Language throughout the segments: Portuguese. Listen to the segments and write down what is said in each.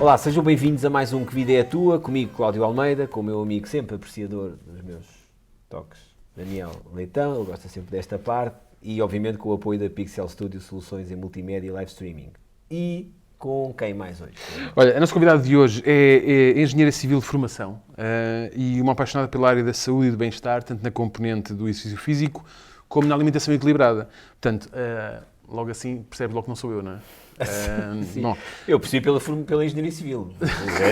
Olá, sejam bem-vindos a mais um Que Vida é a Tua, comigo Cláudio Almeida, com o meu amigo sempre apreciador dos meus toques, Daniel Leitão, ele gosta sempre desta parte, e obviamente com o apoio da Pixel Studio, soluções em multimédia e live streaming. E com quem mais hoje? Olha, a nossa convidada de hoje é engenheira civil de formação e uma apaixonada pela área da saúde e do bem-estar, tanto na componente do exercício físico como na alimentação equilibrada. Portanto, logo assim, percebe logo que não sou eu, não é? Sim. Bom, eu percebi pela engenharia civil.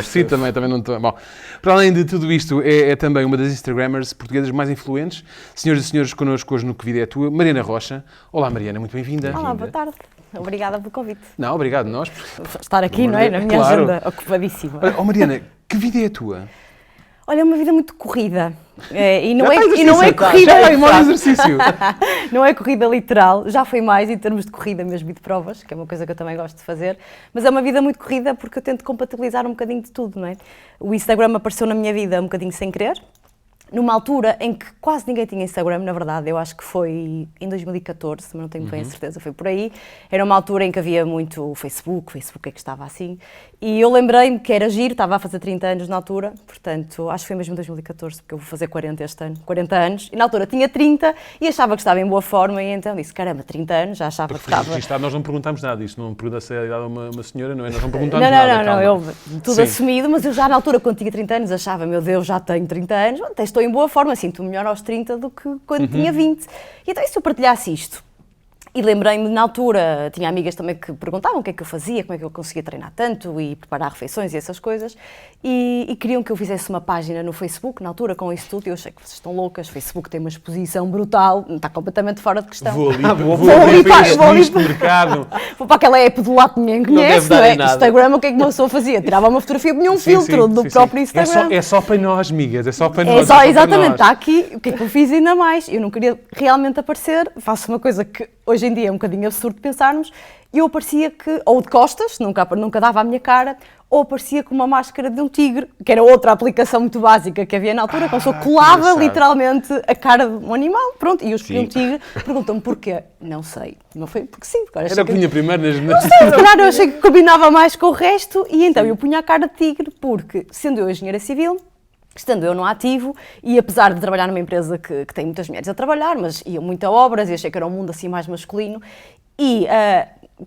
Sim, também não estou. Bom, para além de tudo isto, é também uma das Instagrammers portuguesas mais influentes. Senhoras e senhores, connosco hoje no Que Vida é a Tua, Mariana Rocha. Olá, Mariana, muito bem-vinda. Olá, boa tarde. Obrigada pelo convite. Não, obrigado, nós. Estar aqui, não é? Na minha agenda ocupadíssima. Olha, Mariana, que vida é a tua? Olha, é uma vida muito corrida. E não é corrida. Já vai embora exercício. Não é corrida literal, já foi mais em termos de corrida mesmo e de provas, que é uma coisa que eu também gosto de fazer. Mas é uma vida muito corrida porque eu tento compatibilizar um bocadinho de tudo, não é? O Instagram apareceu na minha vida um bocadinho sem querer. Numa altura em que quase ninguém tinha Instagram, na verdade, eu acho que foi em 2014, mas não tenho bem a certeza, foi por aí. Era uma altura em que havia muito Facebook é que estava assim. E eu lembrei-me que era giro, estava a fazer 30 anos na altura, portanto, acho que foi mesmo em 2014, porque eu vou fazer 40 este ano, 40 anos. E na altura tinha 30 e achava que estava em boa forma e então disse, caramba, 30 anos, já achava que estava... Registado, nós não perguntámos nada disto, não pergunta-se a idade a uma senhora, não é? Nós não perguntamos nada. Não, eu tudo assumido, mas eu já na altura, quando tinha 30 anos, achava, meu Deus, já tenho 30 anos, até estou em boa forma, sinto-me melhor aos 30 do que quando tinha 20. E então, e se eu partilhasse isto? E lembrei-me, na altura, tinha amigas também que perguntavam o que é que eu fazia, como é que eu conseguia treinar tanto e preparar refeições e essas coisas, e queriam que eu fizesse uma página no Facebook, na altura, com isso tudo, e eu achei que vocês estão loucas, o Facebook tem uma exposição brutal, está completamente fora de questão. Vou ali para este mercado. Vou para aquela app do lado que ninguém conhece, não é? Instagram, o que é que uma pessoa fazia? Tirava uma fotografia, punha um filtro do próprio Instagram. É só para nós, migas, é só para nós. Exatamente, está aqui, o que é que eu fiz ainda mais? Eu não queria realmente aparecer, faço uma coisa que hoje em dia é um bocadinho absurdo pensarmos, e eu aparecia ou de costas, nunca dava a minha cara, ou aparecia com uma máscara de um tigre, que era outra aplicação muito básica que havia na altura, que a pessoa colava literalmente a cara de um animal, pronto, e eu escolhi um tigre, perguntam-me porquê? Não sei, não foi porque sim. Porque era o que vinha primeiro nas... Não sei, se calhar eu achei que combinava mais com o resto, e então eu punha a cara de tigre, porque, sendo eu engenheira civil, estando eu no ativo, e apesar de trabalhar numa empresa que tem muitas mulheres a trabalhar, mas iam muito a obras, e achei que era um mundo assim mais masculino, e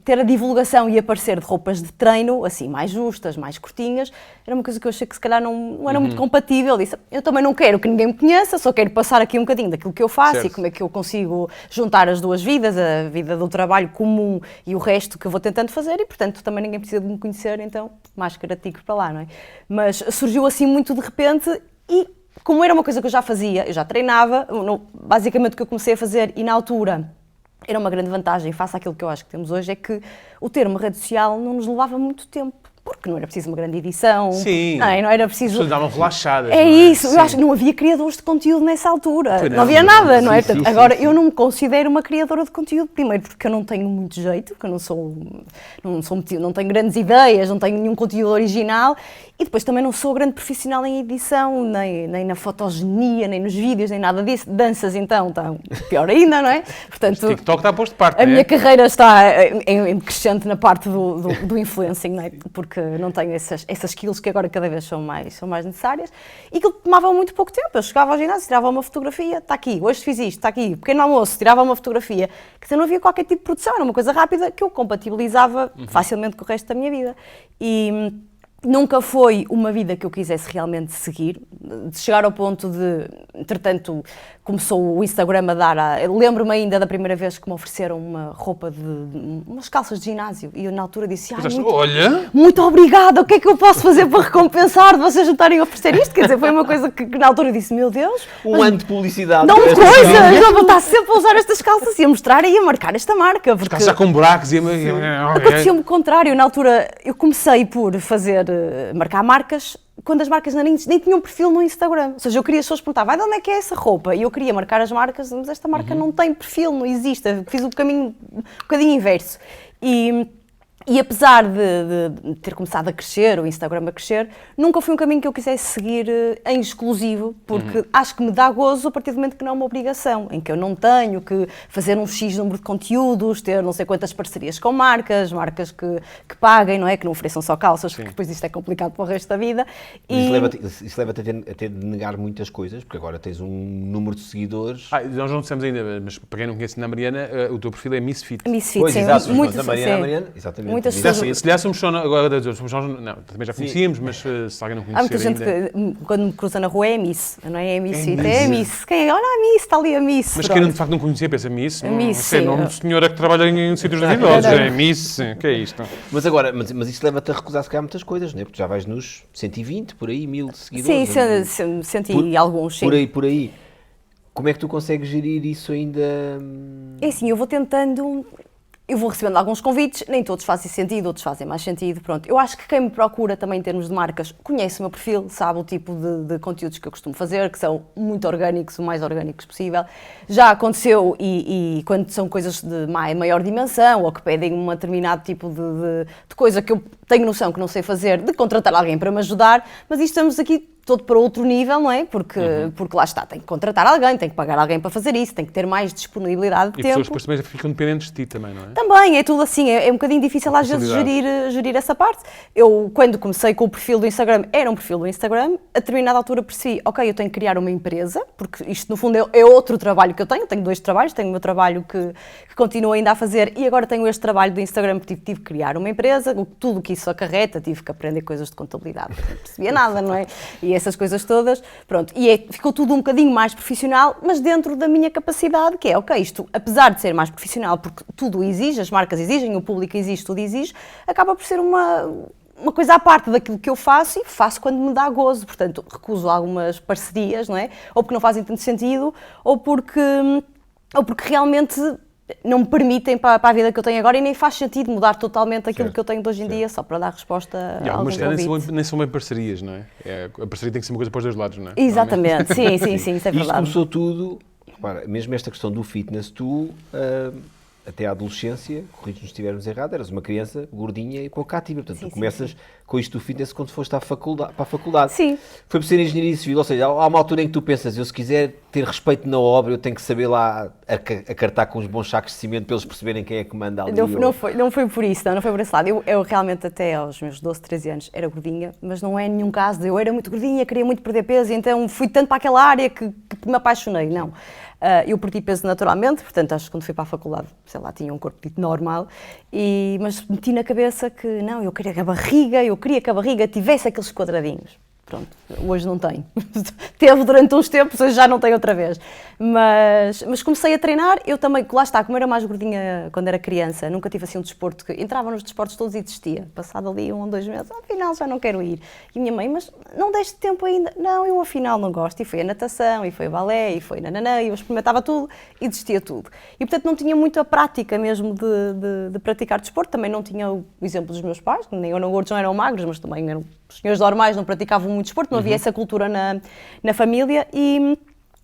ter a divulgação e aparecer de roupas de treino, assim, mais justas, mais curtinhas, era uma coisa que eu achei que se calhar não era muito compatível. Disse, eu também não quero que ninguém me conheça, só quero passar aqui um bocadinho daquilo que eu faço, certo, e como é que eu consigo juntar as duas vidas, a vida do trabalho comum e o resto que eu vou tentando fazer, e portanto também ninguém precisa de me conhecer, então máscara de tigre para lá, não é? Mas surgiu assim muito de repente, e como era uma coisa que eu já fazia, eu já treinava, basicamente o que eu comecei a fazer, e na altura era uma grande vantagem face àquilo que eu acho que temos hoje, é que o termo rede social não nos levava muito tempo, porque não era preciso uma grande edição. Sim. Não era preciso... As pessoas davam relaxadas. É isso, eu acho que não havia criadores de conteúdo nessa altura, não havia nada, não é? Portanto, agora, eu não me considero uma criadora de conteúdo, primeiro porque eu não tenho muito jeito, porque eu não tenho grandes ideias, não tenho nenhum conteúdo original, e depois também não sou grande profissional em edição, nem na fotogenia, nem nos vídeos, nem nada disso. Danças, então, está pior ainda, não é? Portanto, o TikTok está posto de parte, a minha carreira está em crescente na parte do influencing, não é? Porque não tenho essas skills que agora cada vez são mais necessárias, e que tomava muito pouco tempo. Eu chegava ao ginásio, tirava uma fotografia, está aqui, hoje fiz isto, está aqui, pequeno almoço, tirava uma fotografia, que não havia qualquer tipo de produção, era uma coisa rápida que eu compatibilizava facilmente com o resto da minha vida. E nunca foi uma vida que eu quisesse realmente seguir, de chegar ao ponto de, entretanto, começou o Instagram a dar... Eu lembro-me ainda da primeira vez que me ofereceram uma roupa umas calças de ginásio, e eu na altura disse, muito obrigada, o que é que eu posso fazer para recompensar de vocês não estarem a oferecer isto? Quer dizer, foi uma coisa que na altura eu disse, meu Deus... ano de publicidade. Não coisas, eu vou estar sempre a usar estas calças e a mostrar e a marcar esta marca. Porque... As calças já com buracos e... Aconteceu-me o contrário, na altura eu comecei por marcar marcas, quando as marcas nem tinham perfil no Instagram. Ou seja, eu queria, as pessoas perguntavam, de onde é que é essa roupa? E eu queria marcar as marcas, mas esta marca não tem perfil, não existe. Eu fiz o caminho um bocadinho inverso. E E apesar de ter começado a crescer, o Instagram a crescer, nunca foi um caminho que eu quisesse seguir em exclusivo, porque acho que me dá gozo a partir do momento que não é uma obrigação, em que eu não tenho que fazer um X número de conteúdos, ter não sei quantas parcerias com marcas que paguem, não é? Que não ofereçam só calças, porque depois isto é complicado para o resto da vida. Isso leva-te a ter de negar muitas coisas, porque agora tens um número de seguidores. Nós não dissemos ainda, mas para quem não conhece a Mariana, o teu perfil é Miss Fit. Miss Fit, Pois, sim, exato, muito, a Mariana, exatamente. Muitas Se pessoas... calhar somos só, agora não, também já conhecíamos, mas se alguém não conhecer Há muita gente ainda... que, quando me cruza na rua, é Miss, não é? É Miss Fit, é Miss. Quem é? Olha a Miss, está ali a Miss. Mas Pronto. quem de facto não conhecia, pensa Miss, Miss, isso é sim. nome de senhora que trabalha em sítios de idosos, é Miss, o que é isto? Mas agora, mas isso leva-te a recusar se calhar muitas coisas, não é? Porque já vais nos 120, por aí, 1000 seguidores. Sim, senti alguns, sim. Por aí. Como é que tu consegues gerir isso ainda? É assim, eu vou tentando... Eu vou recebendo alguns convites, nem todos fazem sentido, outros fazem mais sentido, pronto. Eu acho que quem me procura também em termos de marcas conhece o meu perfil, sabe o tipo de conteúdos que eu costumo fazer, que são muito orgânicos, o mais orgânicos possível. Já aconteceu, e quando são coisas de maior dimensão, ou que pedem um determinado tipo de coisa que eu tenho noção que não sei fazer, de contratar alguém para me ajudar, mas isto estamos aqui todo para outro nível, não é? Porque lá está, tem que contratar alguém, tem que pagar alguém para fazer isso, tem que ter mais disponibilidade de E tempo. pessoas depois também ficam dependentes de ti também, não é? Também, é tudo assim, é um bocadinho difícil às vezes gerir essa parte. Eu, quando comecei com o perfil do Instagram, era um perfil do Instagram, a determinada altura percebi, ok, eu tenho que criar uma empresa, porque isto no fundo é outro trabalho que eu tenho 2 trabalhos, tenho o meu trabalho que continuo ainda a fazer e agora tenho este trabalho do Instagram, porque tive que criar uma empresa, tudo o que isso acarreta, tive que aprender coisas de contabilidade, não percebia nada, não é? E essas coisas todas, pronto, e ficou tudo um bocadinho mais profissional, mas dentro da minha capacidade, que é, ok, isto, apesar de ser mais profissional, porque tudo exige, as marcas exigem, o público exige, tudo exige, acaba por ser uma coisa à parte daquilo que eu faço e faço quando me dá gozo, portanto, recuso algumas parcerias, não é? Ou porque não fazem tanto sentido, ou porque realmente não me permitem para a vida que eu tenho agora e nem faz sentido mudar totalmente aquilo que eu tenho de hoje em dia só para dar resposta a algum convite. Nem são bem parcerias, não é? A parceria tem que ser uma coisa para os dois lados, não é? Exatamente, sim, isso é verdade. Isto começou tudo, repara, mesmo esta questão do fitness, tu, até à adolescência, corrijo-nos se estivermos errados, eras uma criança gordinha e pouco ativa, portanto tu começas com isto do fitness quando foste para a faculdade. Sim. Foi por ser engenharia civil, ou seja, há uma altura em que tu pensas, eu se quiser ter respeito na obra, eu tenho que saber lá acartar com uns bons sacos de cimento para eles perceberem quem é que manda ali. Não foi por isso, não foi por esse lado. Eu realmente até aos meus 12, 13 anos era gordinha, mas não é nenhum caso de eu era muito gordinha, queria muito perder peso, então fui tanto para aquela área que me apaixonei, não. Eu perdi peso naturalmente, portanto, acho que quando fui para a faculdade, sei lá, tinha um corpo dito normal, mas meti na cabeça que não, eu queria que a barriga tivesse aqueles quadradinhos. Pronto, hoje não tenho. Teve durante uns tempos, hoje já não tenho outra vez. Mas comecei a treinar, eu também, lá está, como era mais gordinha quando era criança, nunca tive assim um desporto que entrava nos desportos todos e desistia. Passado ali 1 ou 2 meses, afinal já não quero ir. E a minha mãe, mas não deste tempo ainda? Não, eu afinal não gosto. E foi a natação, e foi o balé, e foi nananã, e eu experimentava tudo e desistia tudo. E portanto não tinha muito a prática mesmo de praticar desporto, também não tinha o exemplo dos meus pais, nem eram gordos, não eram magros, mas também eram os senhores normais, não praticavam muito desporto, não havia essa cultura na família e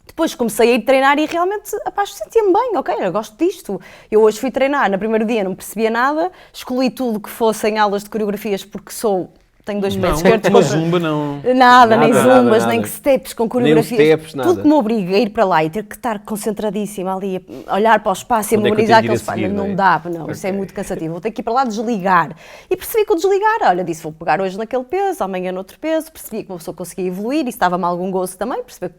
depois comecei a ir treinar e realmente, sentia-me bem, ok, eu gosto disto. Eu hoje fui treinar, no primeiro dia não percebia nada, excluí tudo que fossem aulas de coreografias porque tenho 2 pés esquerdos. Uma zumba não. Nada, nem zumbas, nem steps com coreografias. Nem steps, nada. Tudo que me obriga a ir para lá e ter que estar concentradíssima ali, a olhar para o espaço e a memorizar aqueles passos. Não dá, não, isso é muito cansativo. Vou ter que ir para lá desligar. E percebi que o desligar, olha, disse, vou pegar hoje naquele peso, amanhã noutro peso, percebi que uma pessoa conseguia evoluir e estava-me algum gozo também, percebi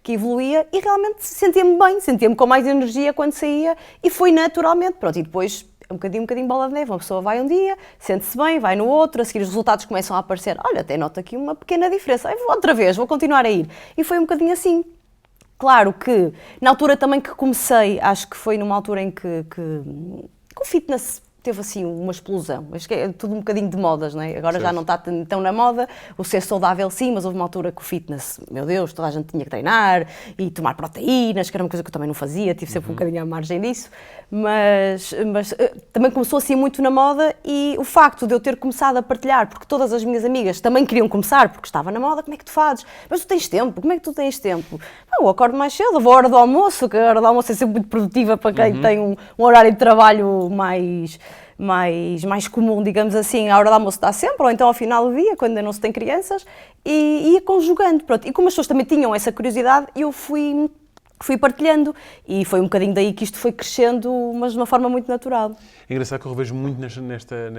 que evoluía e realmente sentia-me bem, sentia-me com mais energia quando saía e foi naturalmente, pronto, e depois um bocadinho bola de neve, uma pessoa vai um dia, sente-se bem, vai no outro, a seguir os resultados começam a aparecer, olha, até noto aqui uma pequena diferença, vou outra vez, vou continuar a ir. E foi um bocadinho assim. Claro que, na altura também que comecei, acho que foi numa altura em que o fitness teve assim uma explosão, acho que é tudo um bocadinho de modas, não é? Agora já não está tão na moda, o ser saudável sim, mas houve uma altura que o fitness, meu Deus, toda a gente tinha que treinar e tomar proteínas, que era uma coisa que eu também não fazia, tive sempre um bocadinho à margem disso, mas também começou assim muito na moda e o facto de eu ter começado a partilhar, porque todas as minhas amigas também queriam começar, porque estava na moda, como é que tu fazes? Mas tu tens tempo, como é que tu tens tempo? Eu acordo mais cedo, vou à hora do almoço, que a hora do almoço é sempre muito produtiva para quem tem um horário de trabalho mais mais comum, digamos assim, à hora do almoço dá sempre, ou então ao final do dia, quando ainda não se tem crianças, e ia conjugando, pronto. E como as pessoas também tinham essa curiosidade, eu fui partilhando, e foi um bocadinho daí que isto foi crescendo, mas de uma forma muito natural. É engraçado que eu revejo muito nesta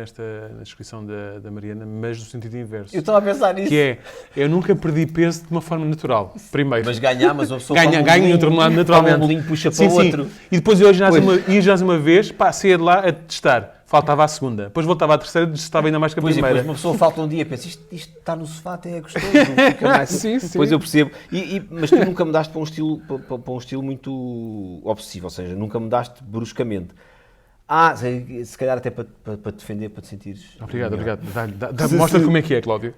descrição da Mariana, mas no sentido inverso. Eu estava a pensar nisso. Que é, eu nunca perdi peso de uma forma natural, primeiro. Mas ganhar, mas uma pessoa ganha naturalmente. Um bolinho puxa para sim, o outro. E depois eu ia já uma vez, saía de lá a testar. Faltava a segunda. Depois voltava à terceira e estava ainda mais que a primeira. Depois uma pessoa falta um dia e pensa, isto está no sofá até é gostoso. Fica mais... sim. Depois eu percebo. Mas tu nunca mudaste para um estilo muito obsessivo, ou seja, nunca mudaste bruscamente. Se calhar até para te defender, para te sentires... Obrigado. Mostra como é que é, Cláudio.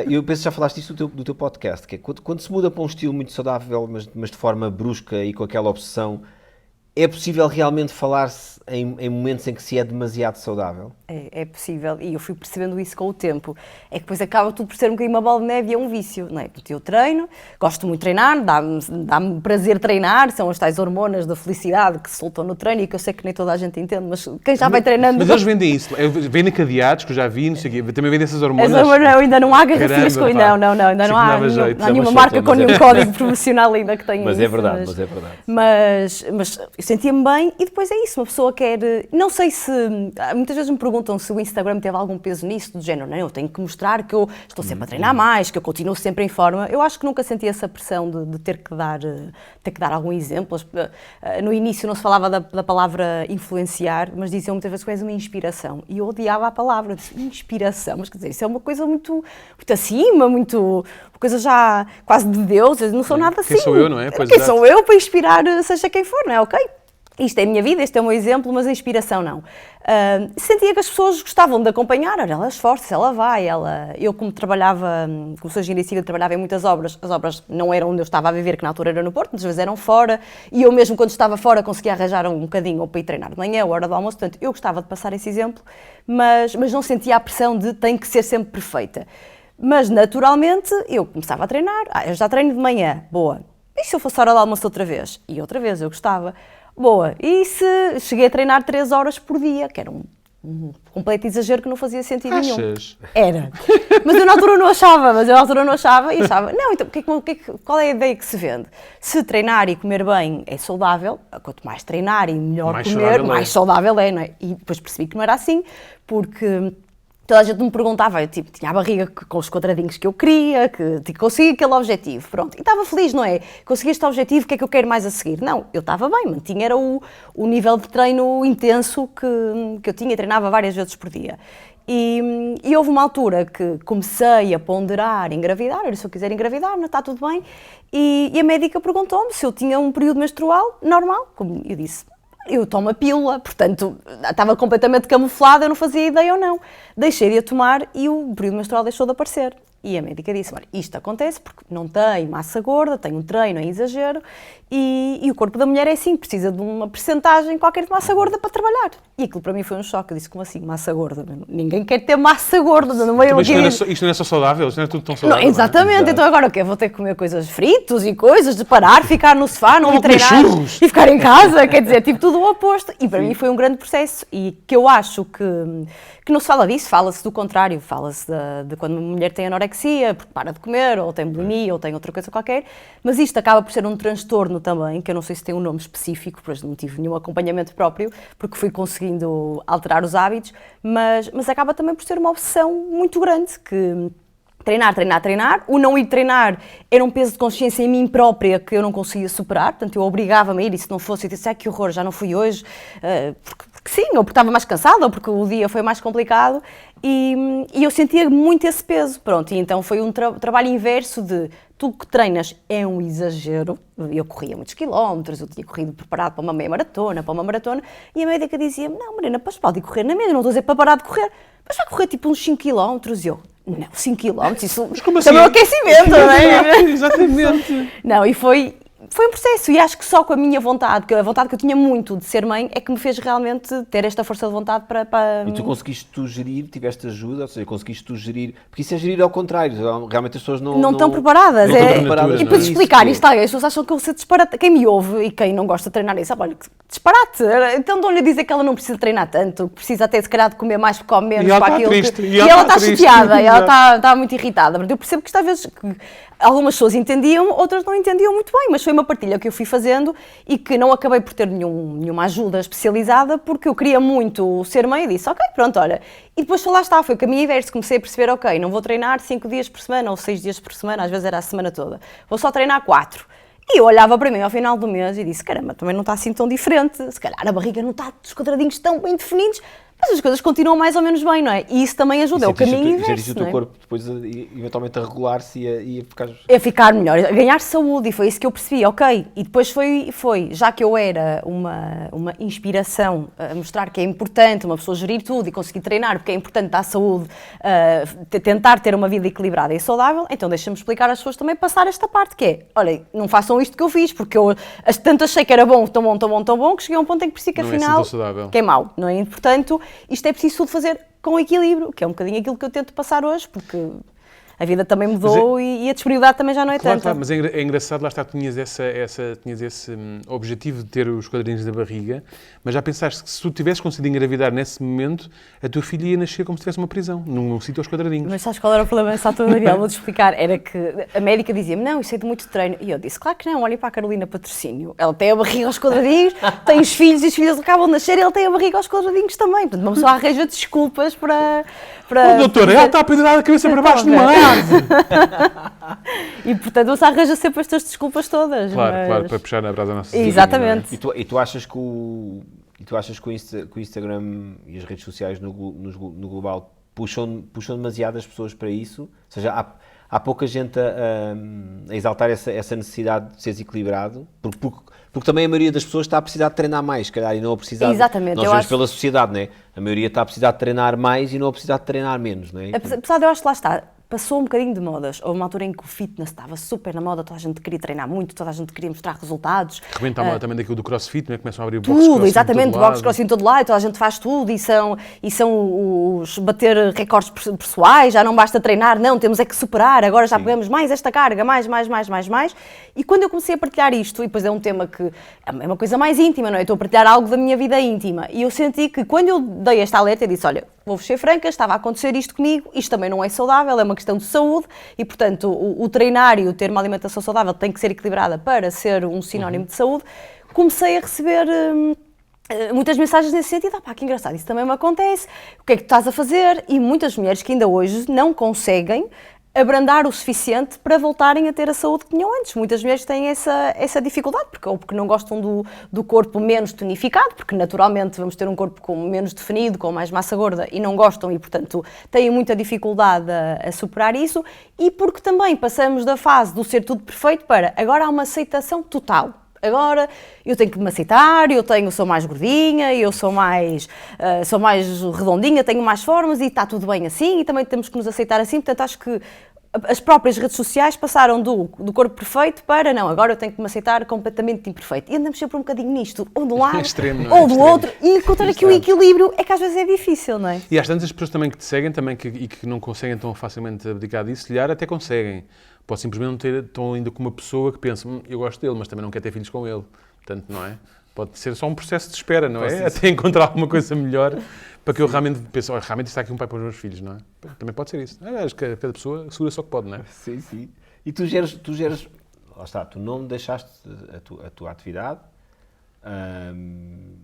Eu penso que já falaste isso do teu podcast, que é quando se muda para um estilo muito saudável, mas de forma brusca e com aquela obsessão, é possível realmente falar-se em momentos em que se é demasiado saudável? É possível, e eu fui percebendo isso com o tempo. É que depois acaba tudo por ser um bocadinho uma bola de neve e é um vício, não é? Porque eu treino, gosto muito de treinar, dá-me prazer treinar, são as tais hormonas da felicidade que se soltam no treino e que eu sei que nem toda a gente entende, mas quem já vai treinando... Mas eles vendem isso, vendem cadeados, que eu já vi, não sei o quê, também vendem essas hormonas. Ainda não há garrafinhas com... Não, ainda não há nenhuma marca com nenhum código promocional ainda que tenha mas isso. É verdade. Mas eu sentia-me bem e depois é isso, uma pessoa quer... Não sei se... Muitas vezes me perguntam se o Instagram teve algum peso nisso, do género, não, eu tenho que mostrar que eu estou sempre a treinar mais, que eu continuo sempre em forma. Eu acho que nunca senti essa pressão de ter que dar algum exemplo. No início não se falava da palavra influenciar, mas diziam muitas vezes que és uma inspiração. E eu odiava a palavra, inspiração, mas quer dizer, isso é uma coisa muito acima, uma coisa já quase de Deus, eu não sou nada assim. Quem sou eu, não é? Quem sou eu para inspirar seja quem for, não é? Ok? Isto é a minha vida, este é o meu exemplo, mas a inspiração não. Sentia que as pessoas gostavam de acompanhar, olha, ela esforça-se, ela vai, eu como sou engenheira civil, trabalhava em muitas obras, as obras não eram onde eu estava a viver, que na altura era no Porto, muitas vezes eram fora, e eu mesmo quando estava fora conseguia arranjar um bocadinho ou para ir treinar de manhã, ou hora do almoço, portanto eu gostava de passar esse exemplo, mas não sentia a pressão de tem que ser sempre perfeita. Mas naturalmente eu começava a treinar, eu já treino de manhã, boa, e se eu fosse a hora do almoço outra vez? E outra vez eu gostava. Boa, e se cheguei a treinar 3 horas por dia, que era um completo exagero que não fazia sentido nenhum. Era. Mas eu na altura não achava, e achava, não, então qual é a ideia que se vende? Se treinar e comer bem é saudável, quanto mais treinar e melhor comer, mais saudável é, não é? E depois percebi que não era assim, porque... Toda a gente me perguntava, eu tinha a barriga com os quadradinhos que eu queria, que consegui aquele objetivo, pronto. E estava feliz, não é? Consegui este objetivo, o que é que eu quero mais a seguir? Não, eu estava bem, mantinha era o nível de treino intenso que eu tinha, treinava várias vezes por dia. E houve uma altura que comecei a ponderar engravidar, se eu quiser engravidar, não está tudo bem, e a médica perguntou-me se eu tinha um período menstrual normal, como eu disse. Eu tomo a pílula, portanto, estava completamente camuflada, eu não fazia ideia ou não. Deixei de a tomar e o período menstrual deixou de aparecer. E a médica disse, olha, isto acontece porque não tem massa gorda, tem um treino em exagero e o corpo da mulher é assim, precisa de uma percentagem qualquer de massa gorda para trabalhar. E aquilo para mim foi um choque, eu disse, como assim, massa gorda? Ninguém quer ter massa gorda, não é? Isto não é só saudável, isto não é tudo tão saudável. Não, exatamente, não é? Então agora o quê? Vou ter que comer coisas fritos e coisas, de parar, ficar no sofá, não ir treinar e ficar em casa, quer dizer, tipo tudo o oposto. E para mim foi um grande processo e que eu acho que não se fala disso, fala-se do contrário, fala-se de quando uma mulher tem anorexia, porque para de comer, ou tem bulimia, ou tem outra coisa qualquer, mas isto acaba por ser um transtorno também, que eu não sei se tem um nome específico, pois não tive nenhum acompanhamento próprio, porque fui conseguindo alterar os hábitos, mas acaba também por ser uma obsessão muito grande, que treinar, o não ir treinar era um peso de consciência em mim própria que eu não conseguia superar, portanto eu obrigava-me a ir e se não fosse eu disse, que horror, já não fui hoje, porque sim, ou porque estava mais cansada, ou porque o dia foi mais complicado e eu sentia muito esse peso, pronto, e então foi um trabalho inverso de tu que treinas é um exagero, eu corria muitos quilómetros, eu tinha corrido preparado para uma meia maratona, e a médica dizia-me, não Mariana, pode ir correr na mesma, não estou a dizer para parar de correr, mas vai correr tipo uns 5 quilómetros, e eu, não, 5 km, isso mas como também é um aquecimento, não é? Exatamente. Não, e foi foi um processo e acho que só com a minha vontade, que a vontade que eu tinha muito de ser mãe, é que me fez realmente ter esta força de vontade para... E tu conseguiste tu gerir, tiveste ajuda, ou seja, conseguiste tu gerir, porque isso é gerir ao contrário, realmente as pessoas não estão preparadas. não estão preparadas E para para te explicar isso, isto, as pessoas acham que eu sei disparate. Quem me ouve e quem não gosta de treinar isso, olha, que disparate. Então estão-lhe a dizer que ela não precisa treinar tanto, que precisa até se calhar de comer mais, porque come menos E ela para está aquilo. triste, E e ela ela está está triste. chateada, e ela está muito irritada. Eu percebo que isto às vezes algumas pessoas entendiam, outras não entendiam muito bem, mas foi uma partilha que eu fui fazendo e que não acabei por ter nenhuma ajuda especializada, porque eu queria muito ser mãe e disse, ok, pronto, olha. E depois lá está, foi o caminho inverso, comecei a perceber, ok, não vou treinar 5 dias por semana ou 6 dias por semana, às vezes era a semana toda, vou só treinar 4. E eu olhava para mim ao final do mês e disse, caramba, também não está assim tão diferente, se calhar a barriga não está, os quadradinhos tão bem definidos, mas as coisas continuam mais ou menos bem, não é? E isso também ajuda, é o caminho inverso, o teu corpo depois eventualmente a regular-se e a ficar... A ficar melhor, a ganhar saúde, e foi isso que eu percebi, ok. E depois foi já que eu era uma inspiração a mostrar que é importante uma pessoa gerir tudo e conseguir treinar, porque é importante dar saúde, tentar ter uma vida equilibrada e saudável, então deixa-me explicar às pessoas também passar esta parte, que é, olha, não façam isto que eu fiz, porque eu tanto achei que era bom, tão bom, tão bom, tão bom, que cheguei a um ponto em que percebi que Não é assim afinal, tão saudável. que é mau, não é? E, portanto, isto é preciso tudo fazer com equilíbrio, que é um bocadinho aquilo que eu tento passar hoje, porque a vida também mudou e a disponibilidade também já não é tanta. Claro, mas é engraçado, lá está, tinhas esse objetivo de ter os quadradinhos da barriga, mas já pensaste que se tu tivesses conseguido engravidar nesse momento, a tua filha ia nascer como se tivesse uma prisão, num sítio aos quadradinhos. Mas sabes qual era o problema nessa altura, Daniel? Vou-te explicar. Era que a médica dizia-me, não, isso é de muito treino. E eu disse, claro que não, olhem para a Carolina Patrocínio. Ela tem a barriga aos quadradinhos, tem os filhos e os filhos acabam de nascer e ele tem a barriga aos quadradinhos também. Portanto, uma pessoa arranja desculpas para Doutora, ela está a pendurar a cabeça para baixo numa árvore. E, portanto, você arranja sempre estas desculpas todas. Claro, para puxar na brasa a nossa sardinha, Exatamente. não é? E tu achas que o Instagram e as redes sociais no global puxam demasiado as pessoas para isso? Ou seja, há pouca gente a exaltar essa necessidade de seres equilibrado, porque também a maioria das pessoas está a precisar de treinar mais, se calhar, e não a precisar... Exatamente. Nós vemos pela sociedade, não é? A maioria está a precisar de treinar mais e não a precisar de treinar menos, não é? Apesar de eu acho que lá está, passou um bocadinho de modas. Houve uma altura em que o fitness estava super na moda, toda a gente queria treinar muito, toda a gente queria mostrar resultados. Rebenta a moda também daquilo do crossfit, não é? Começam a abrir box Tudo, crossfit exatamente, todo box lado. crossfit em todo lado, toda a gente faz tudo e são os bater recordes pessoais, já não basta treinar, não, temos é que superar, agora já pegamos mais esta carga, mais. E quando eu comecei a partilhar isto, e depois é um tema que é uma coisa mais íntima, não é? Eu estou a partilhar algo da minha vida íntima, e eu senti que quando eu dei esta alerta, eu disse, olha, vou-vos ser franca, estava a acontecer isto comigo, isto também não é saudável, é uma questão de saúde, e portanto o treinar e o ter uma alimentação saudável tem que ser equilibrada para ser um sinónimo de saúde. Comecei a receber muitas mensagens nesse sentido, pá, que engraçado, isso também me acontece, o que é que tu estás a fazer? E muitas mulheres que ainda hoje não conseguem abrandar o suficiente para voltarem a ter a saúde que tinham antes. Muitas mulheres têm essa dificuldade, porque não gostam do corpo menos tonificado, porque naturalmente vamos ter um corpo menos definido, com mais massa gorda, e não gostam e, portanto, têm muita dificuldade a superar isso, e porque também passamos da fase do ser tudo perfeito para agora há uma aceitação total. Agora eu tenho que me aceitar, sou mais gordinha, eu sou mais redondinha, tenho mais formas e está tudo bem assim, e também temos que nos aceitar assim. Portanto, acho que as próprias redes sociais passaram do corpo perfeito para não, agora eu tenho que me aceitar completamente imperfeito. E andamos sempre um bocadinho nisto, ou do lado, Extremo, não é? ou do outro, e encontrar aqui o equilíbrio é que às vezes é difícil, não é? E às tantas pessoas também que te seguem e que não conseguem tão facilmente abdicar disso, se calhar até conseguem. Pode simplesmente não ter tão ainda com uma pessoa que pensa, eu gosto dele, mas também não quer ter filhos com ele. Portanto, não é? Pode ser só um processo de espera, não é? Até encontrar alguma coisa melhor para que eu realmente pense, realmente está aqui um pai para os meus filhos, não é? Também pode ser isso. Acho que cada pessoa segura só que pode, não é? Sim, sim. E tu geres, lá está, tu não deixaste a tua atividade.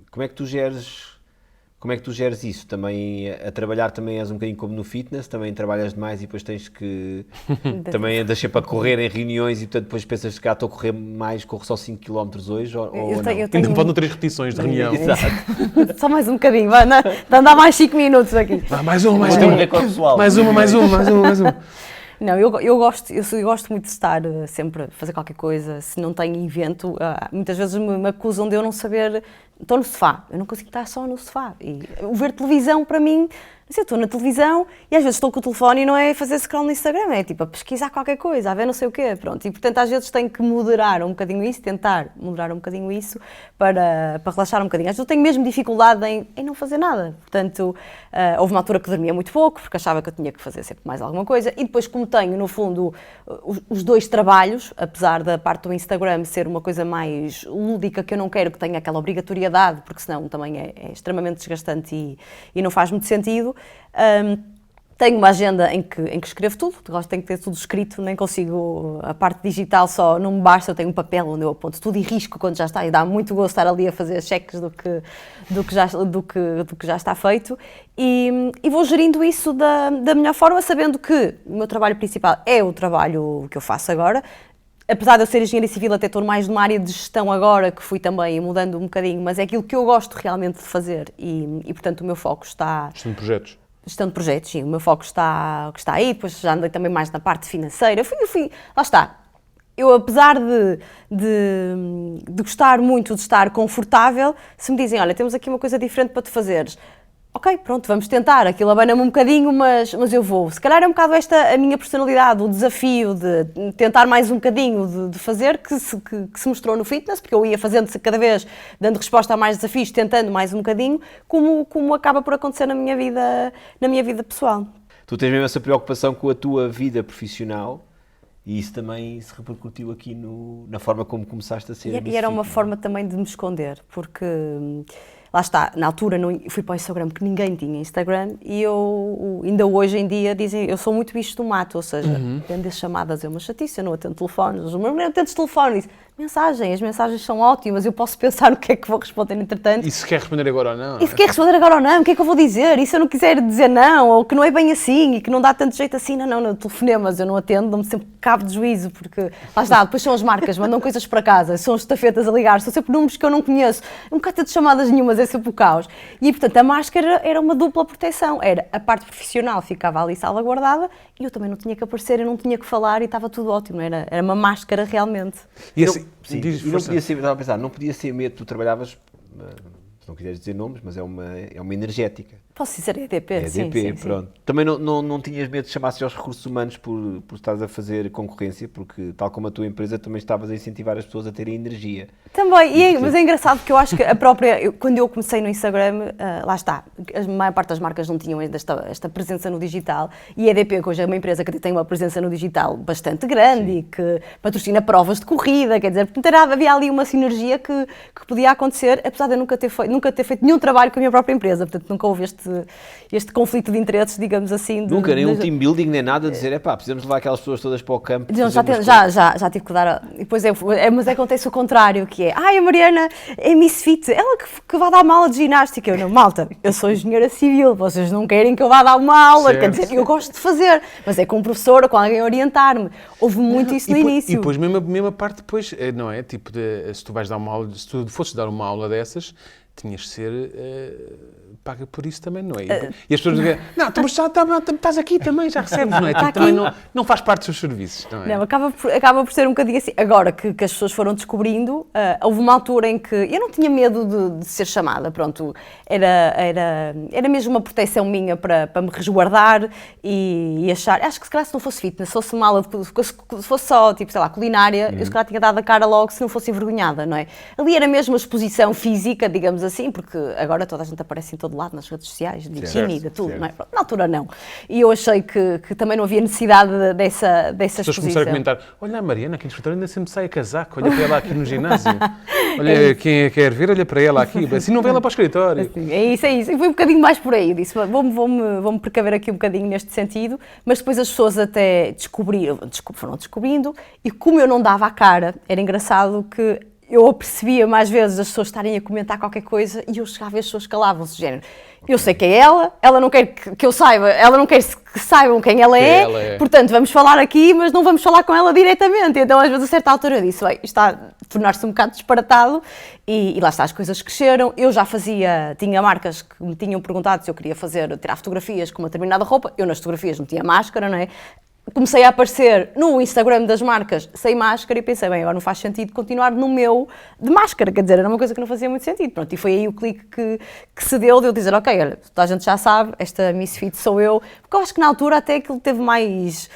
Como é que tu geres isso? Também a trabalhar também és um bocadinho como no fitness, também trabalhas demais e depois tens que também andas sempre a correr em reuniões e portanto depois pensas que estou a correr mais, corro só 5 km hoje ou não? Ainda me faltam 3 repetições de reunião. Exato. Só mais um bocadinho, vai, não, andar mais 5 minutos aqui. Mais uma. Vou ter um recorde pessoal. Mais uma. Não, eu gosto muito de estar sempre a fazer qualquer coisa. Se não tenho evento, muitas vezes me acusam de eu não saber estou no sofá, eu não consigo estar só no sofá. E o ver televisão, para mim, assim, eu estou na televisão e às vezes estou com o telefone e não é fazer scroll no Instagram, é tipo a pesquisar qualquer coisa, a ver não sei o quê, pronto. E portanto às vezes tenho que moderar um bocadinho isso, tentar moderar um bocadinho isso para relaxar um bocadinho. Às vezes eu tenho mesmo dificuldade em não fazer nada. Portanto, houve uma altura que dormia muito pouco, porque achava que eu tinha que fazer sempre mais alguma coisa. E depois, como tenho, no fundo, os dois trabalhos, apesar da parte do Instagram ser uma coisa mais lúdica, que eu não quero que tenha aquela obrigatoriedade, porque senão também é extremamente desgastante e não faz muito sentido. Tenho uma agenda em que escrevo tudo, tenho que ter tudo escrito, nem consigo, a parte digital só não me basta, eu tenho um papel onde eu aponto tudo e risco quando já está, e dá muito gosto estar ali a fazer cheques do que já está feito, e vou gerindo isso da melhor forma, sabendo que o meu trabalho principal é o trabalho que eu faço agora. Apesar de eu ser engenheira civil, até estou mais numa área de gestão agora, que fui também mudando um bocadinho, mas é aquilo que eu gosto realmente de fazer e portanto, o meu foco está... Gestão de projetos. Gestão de projetos, sim. O meu foco está aí, depois já andei também mais na parte financeira. Lá está. Eu, apesar de gostar muito de estar confortável, se me dizem, olha, temos aqui uma coisa diferente para tu fazeres, ok, pronto, vamos tentar, aquilo abana-me um bocadinho, mas eu vou. Se calhar é um bocado esta a minha personalidade, o desafio de tentar mais um bocadinho, de fazer, que se mostrou no fitness, porque eu ia fazendo cada vez, dando resposta a mais desafios, tentando mais um bocadinho, como acaba por acontecer na minha vida pessoal. Tu tens mesmo essa preocupação com a tua vida profissional e isso também se repercutiu aqui na forma como começaste a ser. E era uma forma também de me esconder, porque... Lá está, na altura fui para o Instagram porque ninguém tinha Instagram e eu, ainda hoje em dia, dizem, eu sou muito bicho do mato, ou seja, atender chamadas é uma chatice, eu não atendo telefones, eu não atendo telefones, as mensagens são ótimas, eu posso pensar no que é que vou responder entretanto. E se quer responder agora ou não? E se quer responder agora ou não, o que é que eu vou dizer? E se eu não quiser dizer não, ou que não é bem assim, e que não dá tanto jeito assim, não, telefonemas eu não atendo, dou-me sempre cabo de juízo, porque, lá está, depois são as marcas, mandam coisas para casa, são os estafetas a ligar, são sempre números que eu não conheço, nunca tenho chamadas nenhumas, é sempre o caos. E, portanto, a máscara era uma dupla proteção, era a parte profissional ficava ali salvaguardada, e eu também não tinha que aparecer, eu não tinha que falar, e estava tudo ótimo, era uma máscara realmente. E assim, sim, e não podia ser, estava a pensar, não podia ser medo, tu trabalhavas, se não quiseres dizer nomes, mas é uma energética. Posso dizer EDP? É EDP, sim, pronto. Sim. Também não tinhas medo de chamar-se aos recursos humanos por estares a fazer concorrência, porque tal como a tua empresa também estavas a incentivar as pessoas a terem energia. Também, mas é engraçado porque eu acho que quando eu comecei no Instagram, lá está, a maior parte das marcas não tinham ainda esta presença no digital e a EDP, que hoje é uma empresa que tem uma presença no digital bastante grande e que patrocina provas de corrida, quer dizer, havia ali uma sinergia que podia acontecer, apesar de eu nunca ter feito nenhum trabalho com a minha própria empresa, portanto nunca houve este conflito de interesses, digamos assim. Nunca, nem um team building, nem nada, dizer, precisamos levar aquelas pessoas todas para o campo. Já tive que dar, depois mas acontece o contrário, que é, a Mariana é Miss Fit, ela que vai dar uma aula de ginástica. Eu não, malta, eu sou engenheira civil, vocês não querem que eu vá dar uma aula, certo. Quer dizer, eu gosto de fazer, mas é com um professor ou com alguém a orientar-me. Houve muito isso no início. E depois, mesmo a parte depois, não é? Tipo, se tu vais dar uma aula, se tu fosses dar uma aula dessas, tinhas de ser paga por isso também, não é? E as pessoas dizem, não, mas já estás aqui também, já recebes, não é? Tipo, também não faz parte dos seus serviços, não é? Não, acaba por ser um bocadinho assim. Agora que as pessoas foram descobrindo, houve uma altura em que eu não tinha medo de ser chamada, pronto, era mesmo uma proteção minha para me resguardar e achar, acho que se calhar se não fosse fitness, se fosse uma aula, se fosse só, tipo, sei lá, culinária, eu se calhar tinha dado a cara logo se não fosse envergonhada, não é? Ali era mesmo uma exposição física, digamos assim, porque agora toda a gente aparece em todo lado nas redes sociais, de biquíni, de tudo, não é? Na altura não. E eu achei que também não havia necessidade dessa exposição. As pessoas começaram a comentar, olha a Mariana, aqui no escritório ainda sempre sai a casaco, olha para ela aqui no ginásio, olha quem quer ver, olha para ela aqui, assim não vem lá para o escritório. Assim, é isso. E foi um bocadinho mais por aí, eu disse, vou-me precaver aqui um bocadinho neste sentido, mas depois as pessoas até foram descobrindo, e como eu não dava a cara, era engraçado que eu percebia mais vezes as pessoas estarem a comentar qualquer coisa e eu chegava e as pessoas calavam-se, género. Eu sei quem é ela não quer que eu saiba, ela não quer que saibam quem ela é, portanto vamos falar aqui, mas não vamos falar com ela diretamente. Então às vezes a certa altura eu disse, bem, isto está a tornar-se um bocado disparatado e lá está, as coisas cresceram. Eu já tinha marcas que me tinham perguntado se eu queria tirar fotografias com uma determinada roupa, eu nas fotografias não tinha máscara, não é? comecei a aparecer no Instagram das marcas sem máscara e pensei, bem, agora não faz sentido continuar no meu de máscara, quer dizer, era uma coisa que não fazia muito sentido. Pronto, e foi aí o clique que se deu de eu dizer, ok, olha, toda a gente já sabe, esta Misfit sou eu, porque eu acho que na altura até aquilo teve mais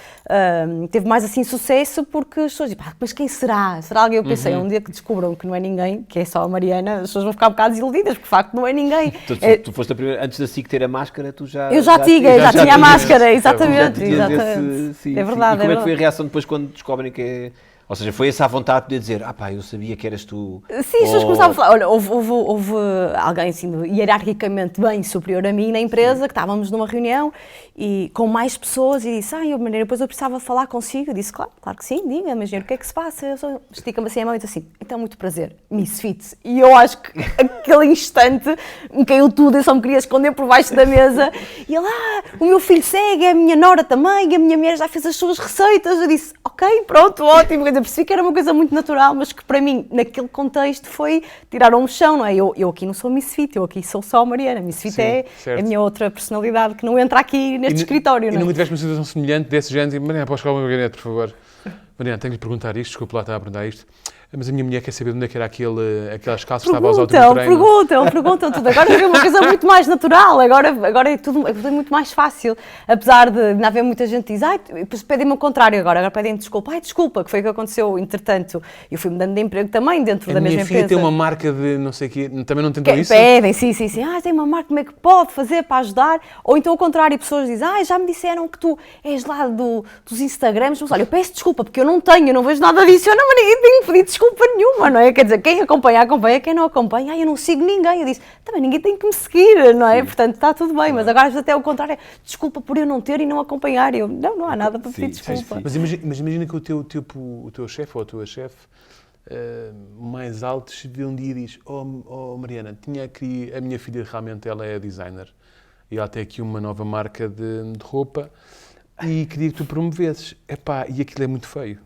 assim sucesso, porque as pessoas dizem, mas quem será? Será alguém? Eu pensei, um dia que descubram que não é ninguém, que é só a Mariana, as pessoas vão ficar um bocado desiludidas, porque de facto não é ninguém. Tu foste a primeira, antes da SIC ter a máscara, tu já... Eu já tinha a máscara, exatamente. Sim, é verdade. E como é que foi a reação depois quando descobrem que é... Ou seja, foi essa a vontade de poder dizer, eu sabia que eras tu. Sim, as pessoas começavam a falar, olha, houve alguém assim, hierarquicamente bem superior a mim na empresa, que estávamos numa reunião e com mais pessoas e disse, depois eu precisava falar consigo. Eu disse, claro que sim, diga, mas o que é que se passa? Estica-me assim a mão e disse assim, então muito prazer, Misfit. E eu acho que aquele instante me caiu tudo, eu só me queria esconder por baixo da mesa. E ele, o meu filho segue, a minha nora também, a minha mulher já fez as suas receitas. Eu disse, ok, pronto, ótimo. Percebi que era uma coisa muito natural, mas que para mim, naquele contexto, foi tirar um chão, não é? Eu aqui não sou Misfit, eu aqui sou só a Mariana. Misfit é a minha outra personalidade que não entra aqui neste escritório, não é? E nunca tiveste uma situação semelhante desse género? Mariana, podes chegar ao meu gabinete, por favor? Mariana, tenho que lhe perguntar isto, desculpa lá estar a perguntar isto. Mas a minha mulher quer saber de onde é que era aquelas calças que estava a usar o último treino. Perguntam tudo. Agora é uma coisa muito mais natural, agora é tudo muito mais fácil. Apesar de não haver muita gente que diz, depois pedem-me o contrário agora pedem desculpa. Desculpa, que foi o que aconteceu, entretanto. Eu fui mudando de emprego também dentro da mesma empresa. A minha filha tem uma marca de não sei o quê, também não tentou isso? Pedem, sim. Tem uma marca, como é que pode fazer para ajudar? Ou então o contrário, pessoas dizem, já me disseram que tu és lá dos Instagrams, mas olha, eu peço desculpa, porque eu não vejo nada disso, eu não tenho pedido desculpa nenhuma, não é? Quer dizer, quem acompanha, quem não acompanha, eu não sigo ninguém. Eu disse, também ninguém tem que me seguir, não é? Sim. Portanto, está tudo bem, mas agora até o contrário, desculpa por eu não ter e não acompanhar. Eu, não há nada para pedir desculpa. Sim. Mas imagina que o teu chefe ou a tua chefe mais alto vê um dia e diz, Mariana, tinha aqui, a minha filha realmente, ela é designer e ela tem aqui uma nova marca de roupa e queria que tu promovesses. E aquilo é muito feio.